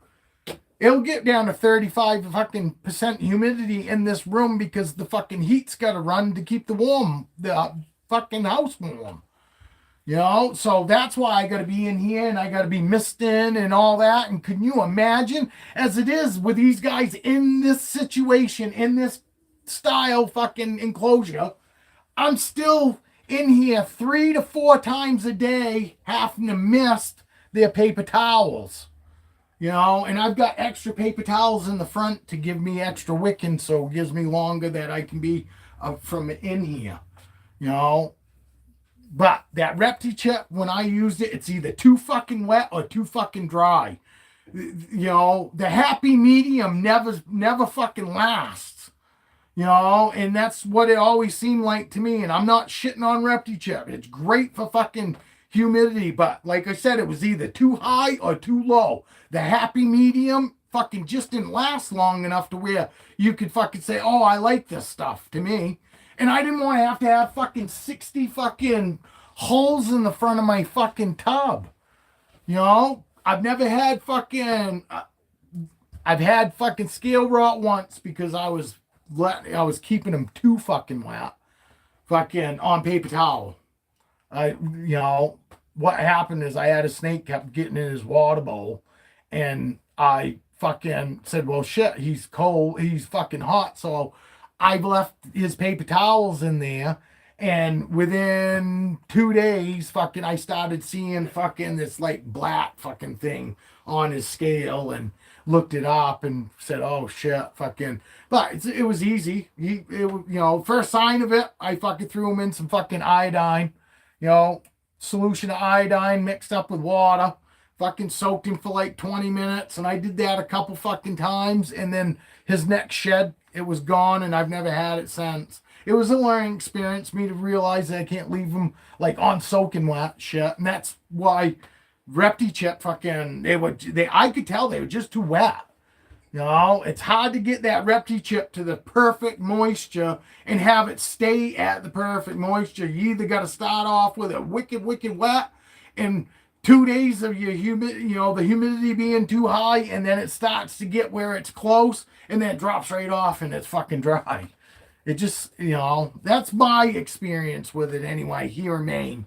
It'll get down to 35 fucking percent humidity in this room because the fucking heat's got to run to keep the fucking house warm. So that's why I got to be in here and I got to be misting and all that. And can you imagine, as it is with these guys in this situation, in this style fucking enclosure, I'm still in here 3 to 4 times a day having to mist their paper towels. And I've got extra paper towels in the front to give me extra wicking, so it gives me longer that I can be from in here. But that ReptiChip, when I used it, it's either too fucking wet or too fucking dry. The happy medium never fucking lasts. And that's what it always seemed like to me. And I'm not shitting on ReptiChip. It's great for fucking humidity, but like I said, it was either too high or too low. The happy medium fucking just didn't last long enough to where you could fucking say, oh, I like this stuff to me. And I didn't want to have fucking 60 fucking holes in the front of my fucking tub. I've never had fucking, I've had fucking scale rot once because I was keeping them too fucking wet. Fucking on paper towel. What happened is I had a snake kept getting in his water bowl, and I fucking said, well, shit, he's cold, he's fucking hot. So I left his paper towels in there, and within 2 days, fucking, I started seeing fucking this like black fucking thing on his scale, and looked it up and said, oh shit, fucking. But it was easy. First sign of it, I fucking threw him in some fucking iodine. Solution of iodine mixed up with water, fucking soaked him for like 20 minutes. And I did that a couple fucking times. And then his neck shed, it was gone. And I've never had it since. It was a learning experience for me to realize that I can't leave him like on soaking wet shit. And that's why ReptiChip fucking, I could tell they were just too wet. It's hard to get that ReptiChip to the perfect moisture and have it stay at the perfect moisture. You either got to start off with a wicked wet and 2 days of your the humidity being too high, and then it starts to get where it's close, and then it drops right off and it's fucking dry. It just, that's my experience with it anyway, here in Maine.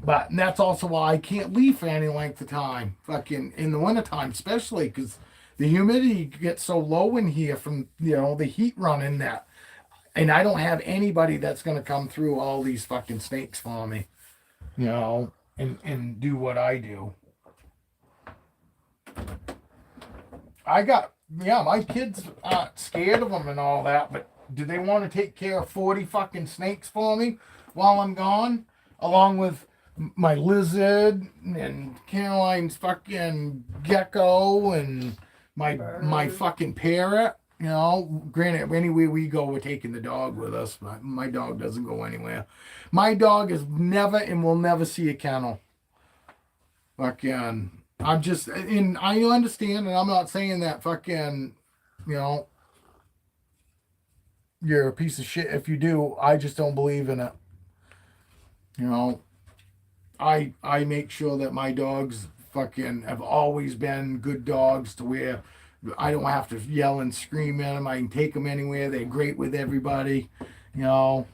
But that's also why I can't leave for any length of time, fucking in the wintertime, especially because the humidity gets so low in here from, the heat running that. And I don't have anybody that's going to come through all these fucking snakes for me, and do what I do. My kids aren't scared of them and all that, but do they want to take care of 40 fucking snakes for me while I'm gone? Along with my lizard and Caroline's fucking gecko and my fucking parrot. Granted, anywhere we go, we're taking the dog with us. My dog doesn't go anywhere. My dog is never and will never see a kennel. Fucking, and I understand, and I'm not saying that fucking, you're a piece of shit if you do. I just don't believe in it. I make sure that my dogs fucking have always been good dogs to where I don't have to yell and scream at them. I can take them anywhere. They're great with everybody. You know,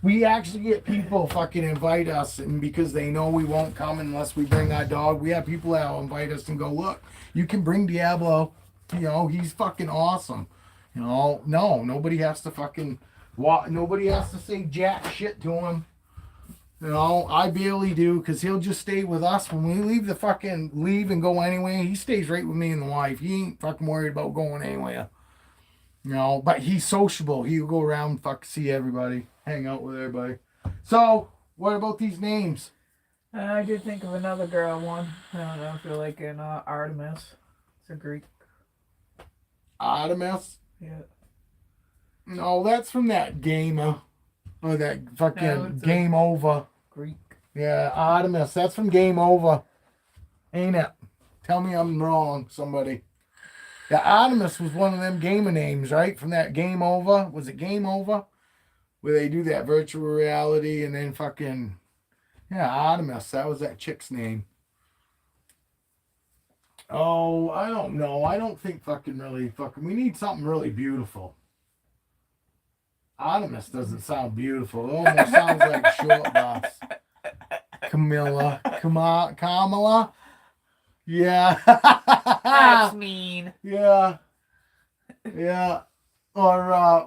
we actually get people fucking invite us, and because they know we won't come unless we bring our dog, we have people that will invite us and go, look, you can bring Diablo. You know, he's fucking awesome. You know, no, nobody has to fucking nobody has to say jack shit to him. You know, I barely do, because he'll just stay with us. When we leave and go anywhere, he stays right with me and the wife. He ain't fucking worried about going anywhere. You know, but he's sociable. He'll go around, see everybody, hang out with everybody. So, what about these names? I did think of another girl one. I don't know if you're like an Artemis. It's a Greek. Artemis? Yeah. No, that's from that game. Or that fucking No, Game Over. Greek. Yeah, Artemis. That's from Game Over. Ain't it? Tell me I'm wrong, somebody. Yeah, Artemis was one of them gamer names, right? From that Game Over. Was it Game Over? Where they do that virtual reality and then fucking... Yeah, Artemis. That was that chick's name. Oh, I don't know. I don't think we need something really beautiful. Artemis doesn't sound beautiful. It almost sounds like Short Bus. Kamala. Yeah. That's mean. Yeah. Yeah. Or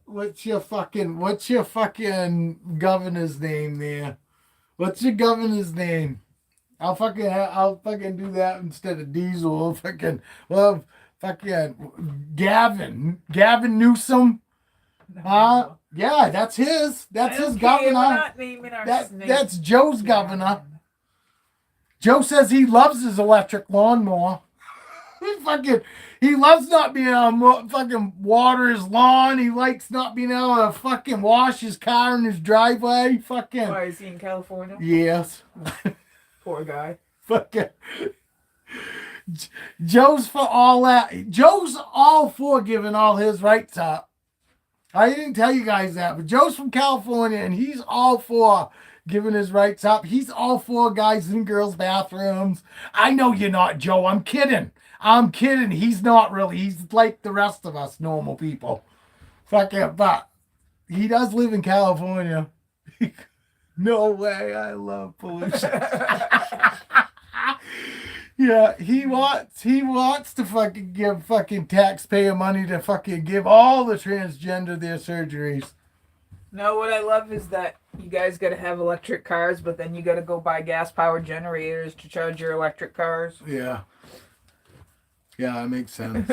what's your fucking governor's name there? What's your governor's name? I'll fucking do that instead of Diesel. We'll fucking Gavin Newsom. Yeah, that's his. That's his governor. We're not naming our That's Joe's governor. Joe says he loves his electric lawnmower. He loves not being able to fucking water his lawn. He likes not being able to fucking wash his car in his driveway. Fucking. Why is he in California? Yes. Poor guy. Fucking. Joe's for all that. Joe's all for giving all his rights up. I didn't tell you guys that, but Joe's from California, and he's all for giving his rights up. He's all for guys in girls' bathrooms. I know you're not, Joe. I'm kidding. He's not really. He's like the rest of us normal people. Fuck it, but he does live in California. No way. I love pollution. Yeah, he wants to fucking give fucking taxpayer money to fucking give all the transgender their surgeries. No, what I love is that you guys got to have electric cars, but then you got to go buy gas-powered generators to charge your electric cars. Yeah. Yeah, that makes sense.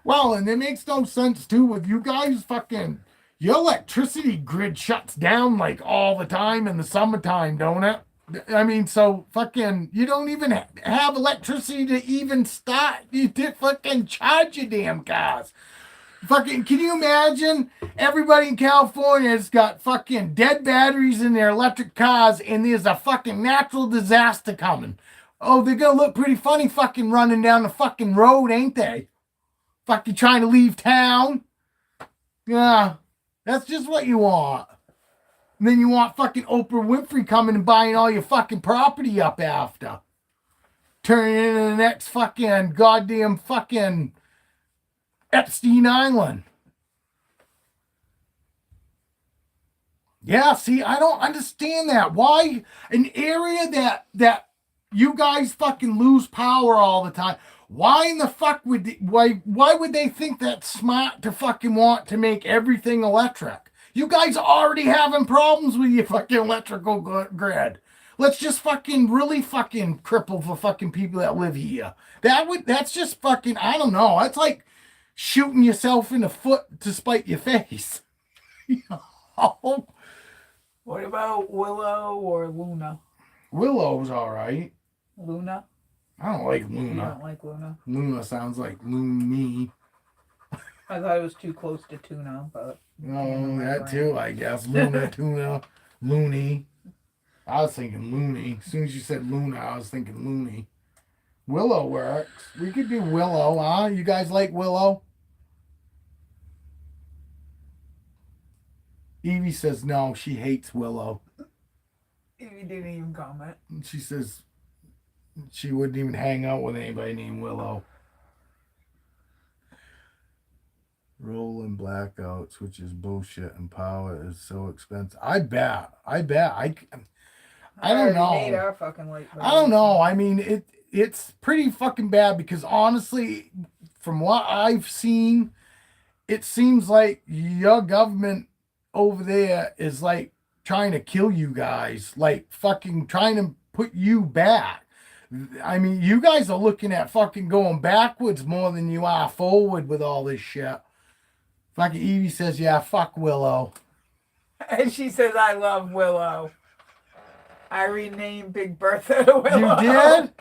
Well, and it makes no sense, too, with you guys fucking... Your electricity grid shuts down, like, all the time in the summertime, don't it? I mean, so fucking, you don't even have electricity to even start. You to fucking charge your damn cars. Fucking, can you imagine? Everybody in California has got fucking dead batteries in their electric cars, and there's a fucking natural disaster coming. Oh, they're gonna look pretty funny fucking running down the fucking road, ain't they? Fucking trying to leave town. Yeah, that's just what you want. And then you want fucking Oprah Winfrey coming and buying all your fucking property up after. Turning it into the next fucking goddamn fucking Epstein Island. Yeah, see, I don't understand that. Why an area that you guys fucking lose power all the time? Why in the fuck why would they think that's smart to fucking want to make everything electric? You guys already having problems with your fucking electrical grid. Let's just fucking really fucking cripple the fucking people that live here. That's just fucking, I don't know. That's like shooting yourself in the foot to spite your face. You know? What about Willow or Luna? Willow's all right. Luna? I don't like Luna. You don't like Luna? Luna sounds like loony. I thought it was too close to tuna, but... Oh, that too, I guess. Luna, tuna, loony. I was thinking loony. As soon as you said Luna, I was thinking loony. Willow works. We could do Willow, huh? You guys like Willow? Evie says no, she hates Willow. Evie didn't even comment. She says she wouldn't even hang out with anybody named Willow. Rolling blackouts, which is bullshit, and power is so expensive. I bet. I don't know. Made our fucking light I don't know. I mean, it's pretty fucking bad because honestly, from what I've seen, it seems like your government over there is like trying to kill you guys, like fucking trying to put you back. I mean, you guys are looking at fucking going backwards more than you are forward with all this shit. Fucking Evie says, yeah, fuck Willow. And she says, I love Willow. I renamed Big Bertha to Willow. You did?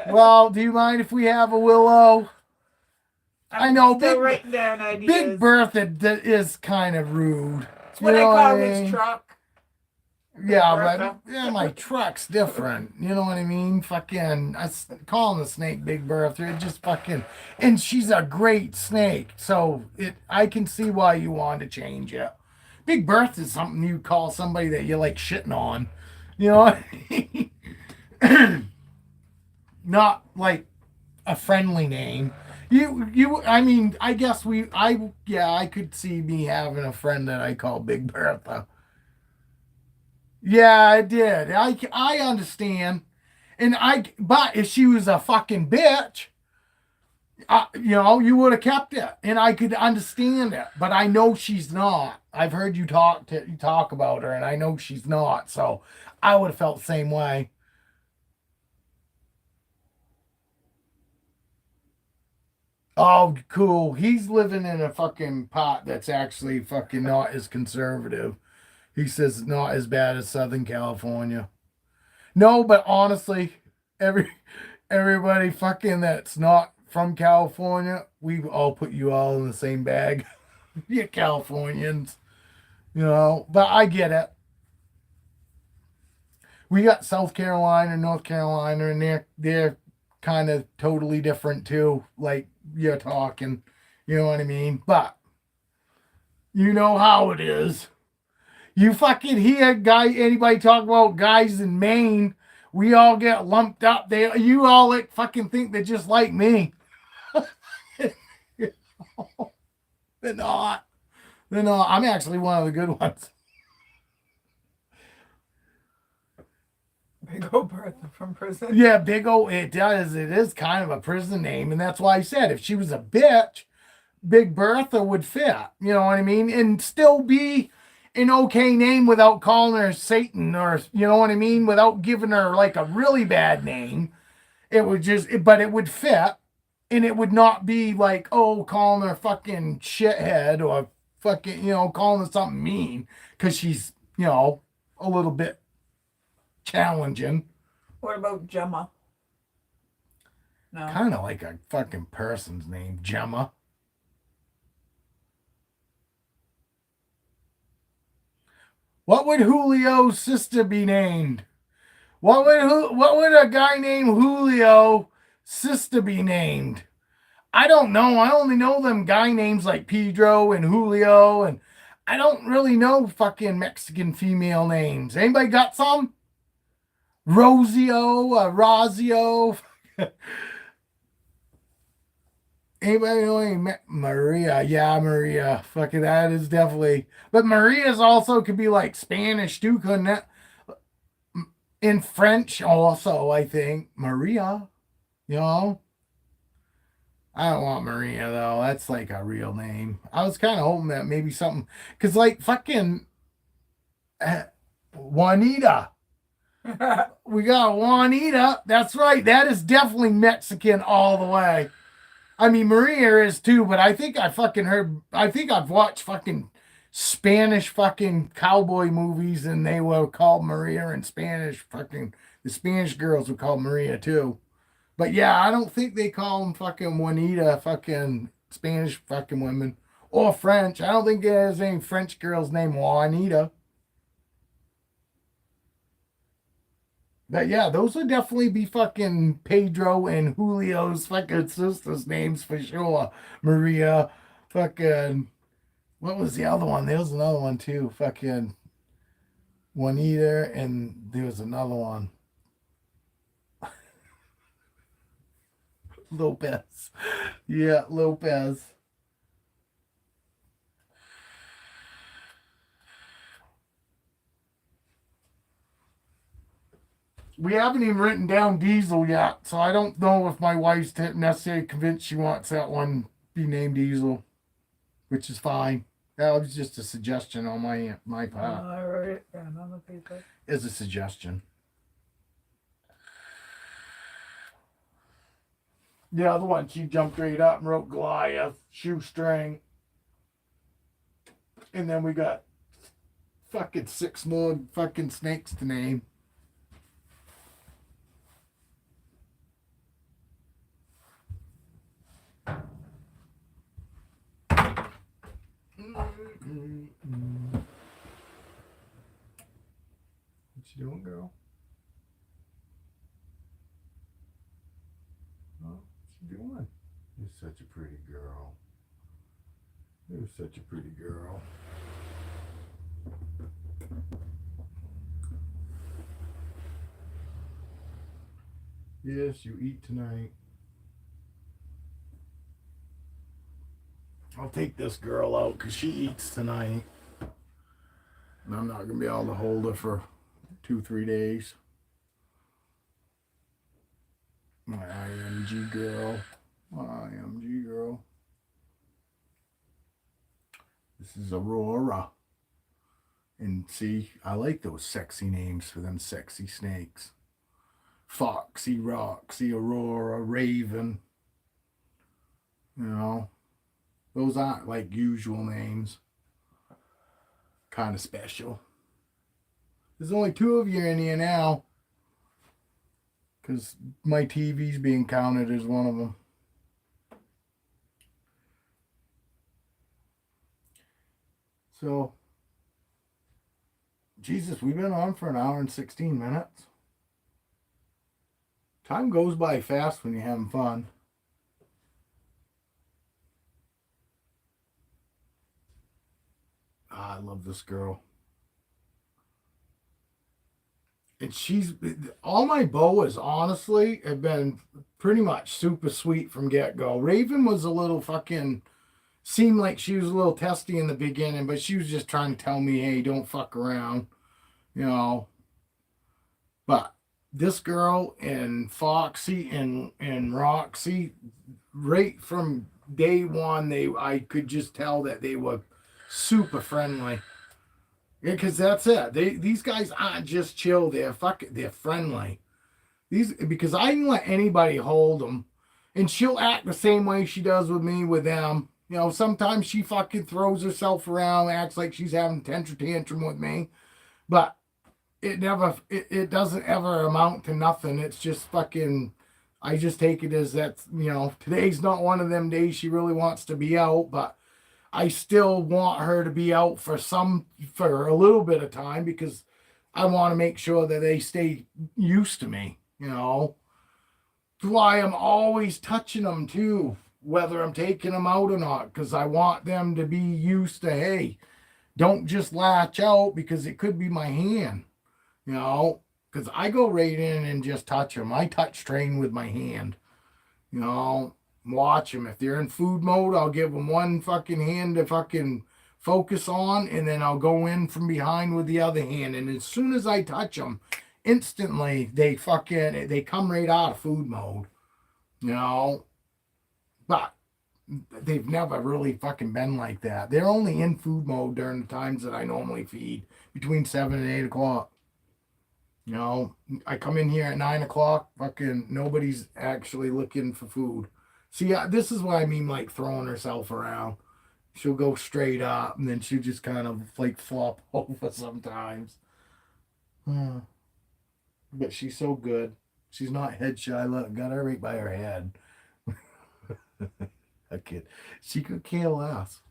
Well, do you mind if we have a Willow? I know, still writing down ideas. Big Bertha is kind of rude. That's what I call his truck. Yeah, but yeah, my truck's different. You know what I mean? Fucking, calling the snake Big Bertha, it just fucking, and she's a great snake. So I can see why you want to change it. Big Bertha is something you call somebody that you like shitting on. You know what I mean? Not like a friendly name. I mean, I guess I could see me having a friend that I call Big Bertha. Yeah, I did. I understand. But if she was a fucking bitch, you would have kept it. And I could understand it. But I know she's not. I've heard you talk about her, and I know she's not. So I would have felt the same way. Oh, cool. He's living in a fucking pot that's actually fucking not as conservative. He says not as bad as Southern California. No, but honestly, everybody fucking that's not from California, we all put you all in the same bag. You Californians. But I get it. We got South Carolina, North Carolina, and they're kind of totally different too. Like you're talking, you know what I mean? But you know how it is. You fucking hear anybody talk about guys in Maine, we all get lumped up. You all like fucking think they're just like me. They're not. They're not. I'm actually one of the good ones. Big old Bertha from prison. Yeah, Big O. It does. It is kind of a prison name, and that's why I said if she was a bitch, Big Bertha would fit. You know what I mean? And still be an okay name without calling her Satan, or you know what I mean, without giving her like a really bad name. But it would fit, and it would not be like, oh, calling her fucking shithead or fucking, calling her something mean because she's, a little bit challenging. What about Gemma? No. Kind of like a fucking person's name, Gemma. What would Julio's sister be named? What would a guy named Julio sister be named? I don't know. I only know them guy names like Pedro and Julio, and I don't really know fucking Mexican female names. Anybody got some? Razio. Anybody know any Maria? Yeah, Maria. Fucking that is definitely. But Maria's also could be like Spanish too, couldn't it? In French also, I think. Maria. I don't want Maria though. That's like a real name. I was kind of hoping that maybe something. Because like fucking Juanita. We got Juanita. That's right. That is definitely Mexican all the way. I mean, Maria is too, but I think I've watched fucking Spanish fucking cowboy movies, and they were called Maria in Spanish. Fucking the Spanish girls were called Maria too. But yeah, I don't think they call them fucking Juanita, fucking Spanish fucking women, or French. I don't think there's any French girls named Juanita. But yeah, those would definitely be fucking Pedro and Julio's fucking sisters' names for sure. Maria, fucking What was the other one? There was another one too. Fucking Juanita, and there was another one. Lopez. Yeah, Lopez. We haven't even written down Diesel yet, so I don't know if my wife's necessarily convinced she wants that one be named Diesel, which is fine. That was just a suggestion on my part. I wrote it down on the paper. As a suggestion. The other one, she jumped right up and wrote Goliath, shoestring. And then we got fucking 6 more fucking snakes to name. What you doing, girl? Oh, what you doing? You're such a pretty girl. You're such a pretty girl. Yes, you eat tonight. I'll take this girl out because she eats tonight. And I'm not going to be able to hold her for 2-3 days. My IMG girl. My IMG girl. This is Aurora. And see, I like those sexy names for them sexy snakes. Foxy, Roxy, Aurora, Raven. You know, those aren't like usual names. Kind of special. There's only 2 of you in here now. Because my TV's being counted as one of them. So, Jesus, we've been on for 1 hour and 16 minutes. Time goes by fast when you're having fun. I love this girl. And she's, all my boas, honestly, have been pretty much super sweet from get-go. Raven was a little fucking, seemed like she was a little testy in the beginning, but she was just trying to tell me, hey, don't fuck around, you know. But this girl and Foxy and Roxy, right from day one, I could just tell that they were super friendly. Yeah, because that's it. These guys aren't just chill. They're friendly. Because I didn't let anybody hold them, and she'll act the same way she does with me with them. You know, sometimes she fucking throws herself around, acts like she's having a tantrum with me, but it doesn't ever amount to nothing. It's just fucking. I just take it as that's, you know, today's not one of them days she really wants to be out, but I still want her to be out for a little bit of time because I want to make sure that they stay used to me, you know. That's why I'm always touching them too, whether I'm taking them out or not, because I want them to be used to, hey, don't just latch out because it could be my hand, you know, because I go right in and just touch them. I touch train with my hand, you know. Watch them. If they're in food mode, I'll give them one fucking hand to fucking focus on, and then I'll go in from behind with the other hand. And as soon as I touch them, instantly they come right out of food mode, you know. But they've never really fucking been like that. They're only in food mode during the times that I normally feed, between 7 and 8 o'clock. You know, I come in here at 9 o'clock, fucking nobody's actually looking for food. See, this is what I mean, like throwing herself around. She'll go straight up, and then she'll just kind of like flop over sometimes. But she's so good. She's not head shy. Look, got her right by her head. A kid. She could care less.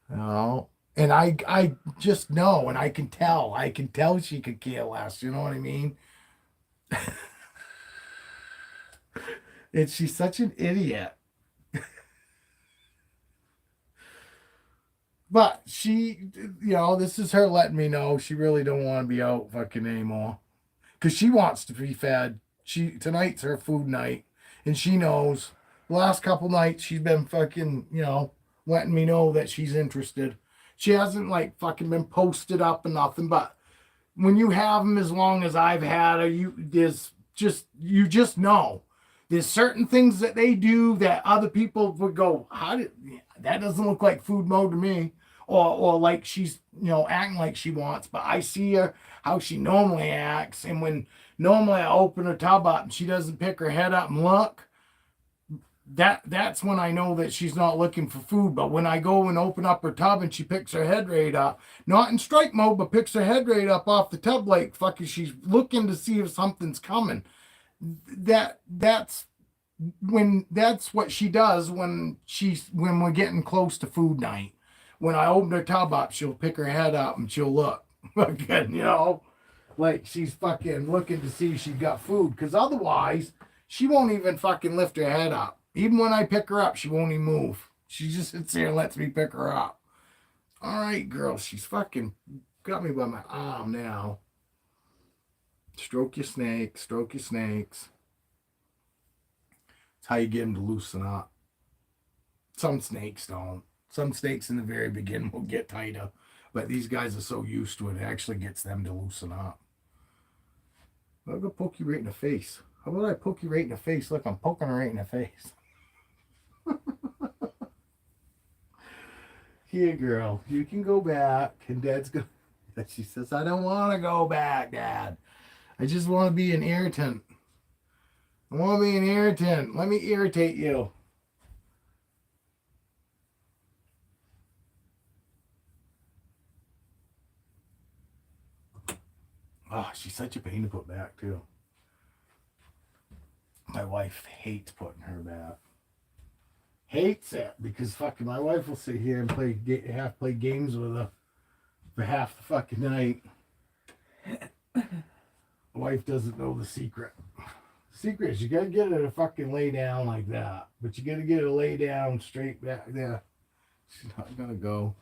You know? And I just know, and I can tell. I can tell she could care less. You know what I mean? She's such an idiot. But she, this is her letting me know she really don't want to be out fucking anymore. Because she wants to be fed. Tonight's her food night. And she knows the last couple nights she's been fucking, letting me know that she's interested. She hasn't like fucking been posted up and nothing, but when you have them as long as I've had her, you just know. There's certain things that they do that other people would go, that doesn't look like food mode to me. Or like she's, acting like she wants, but I see her how she normally acts. And when normally I open her tub up and she doesn't pick her head up and look, that's when I know that she's not looking for food. But when I go and open up her tub and she picks her head right up, not in strike mode, but picks her head right up off the tub like fucking she's looking to see if something's coming. That's what she does when we're getting close to food night. When I open her tub up, she'll pick her head up and she'll look. Fucking, like she's fucking looking to see if she's got food. Because otherwise, she won't even fucking lift her head up. Even when I pick her up, she won't even move. She just sits there and lets me pick her up. All right, girl, she's fucking got me by my arm now. Stroke your snakes, stroke your snakes. That's how you get them to loosen up. Some snakes don't. Some snakes in the very beginning will get tighter, but these guys are so used to it, it actually gets them to loosen up. I'll go poke you right in the face. How about I poke you right in the face? Look, I'm poking her right in the face. Here, girl, you can go back. And Dad's going. She says, I don't want to go back, Dad. I just want to be an irritant. I want to be an irritant. Let me irritate you. Oh, she's such a pain to put back, too. My wife hates putting her back. Hates it because fucking my wife will sit here and play games with her for half the fucking night. The wife doesn't know the secret. The secret is you gotta get her to fucking lay down like that. But you gotta get her to lay down straight back there. She's not gonna go.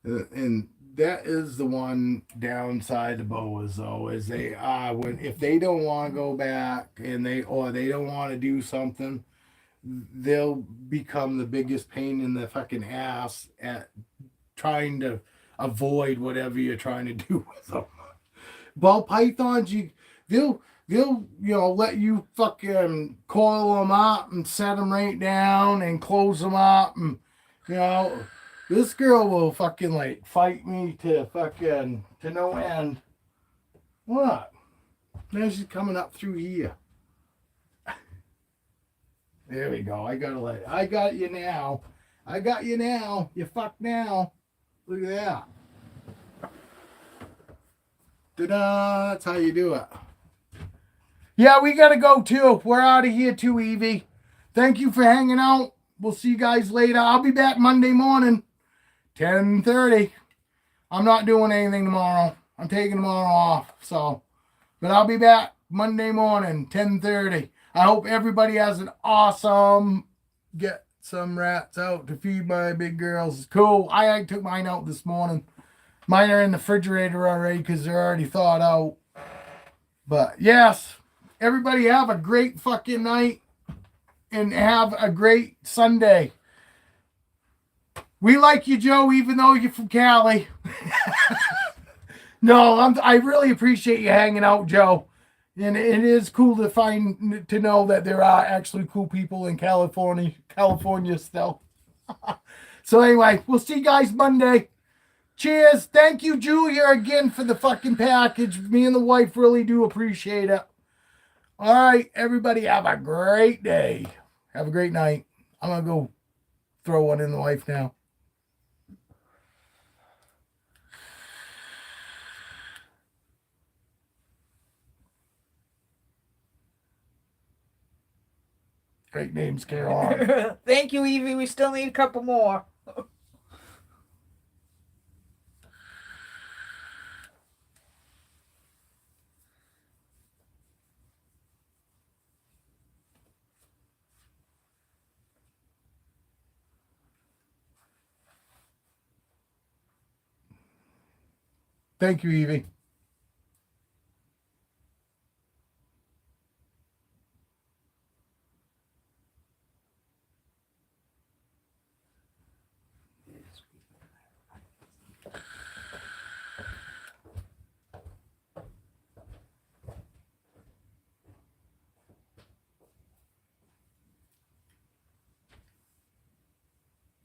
And that is the one downside of boas, though, is if they don't want to go back and they don't want to do something, they'll become the biggest pain in the fucking ass at trying to avoid whatever you're trying to do with them. Ball pythons, they'll let you fucking coil them up and set them right down and close them up and this girl will fucking like fight me to no end. What? Now she's coming up through here. There we go. I got you now. I got you now. You fucked now. Look at that. Ta-da! That's how you do it. Yeah, we gotta go too. We're out of here too, Evie. Thank you for hanging out. We'll see you guys later. I'll be back Monday morning. 10:30. I'm not doing anything tomorrow. I'm taking tomorrow off. But I'll be back Monday morning, 10:30. I hope everybody has an awesome. Get some rats out to feed my big girls. It's cool. I took mine out this morning. Mine are in the refrigerator already because they're already thawed out. But yes, everybody have a great fucking night and have a great Sunday. We like you, Joe, even though you're from Cali. No, I really appreciate you hanging out, Joe. And it is cool to know that there are actually cool people in California still. So anyway, we'll see you guys Monday. Cheers. Thank you, Julia, again for the fucking package. Me and the wife really do appreciate it. All right, everybody have a great day. Have a great night. I'm going to go throw one in the wife now. Great names, Caroline. Thank you, Evie. We still need a couple more. Thank you, Evie.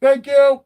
Thank you.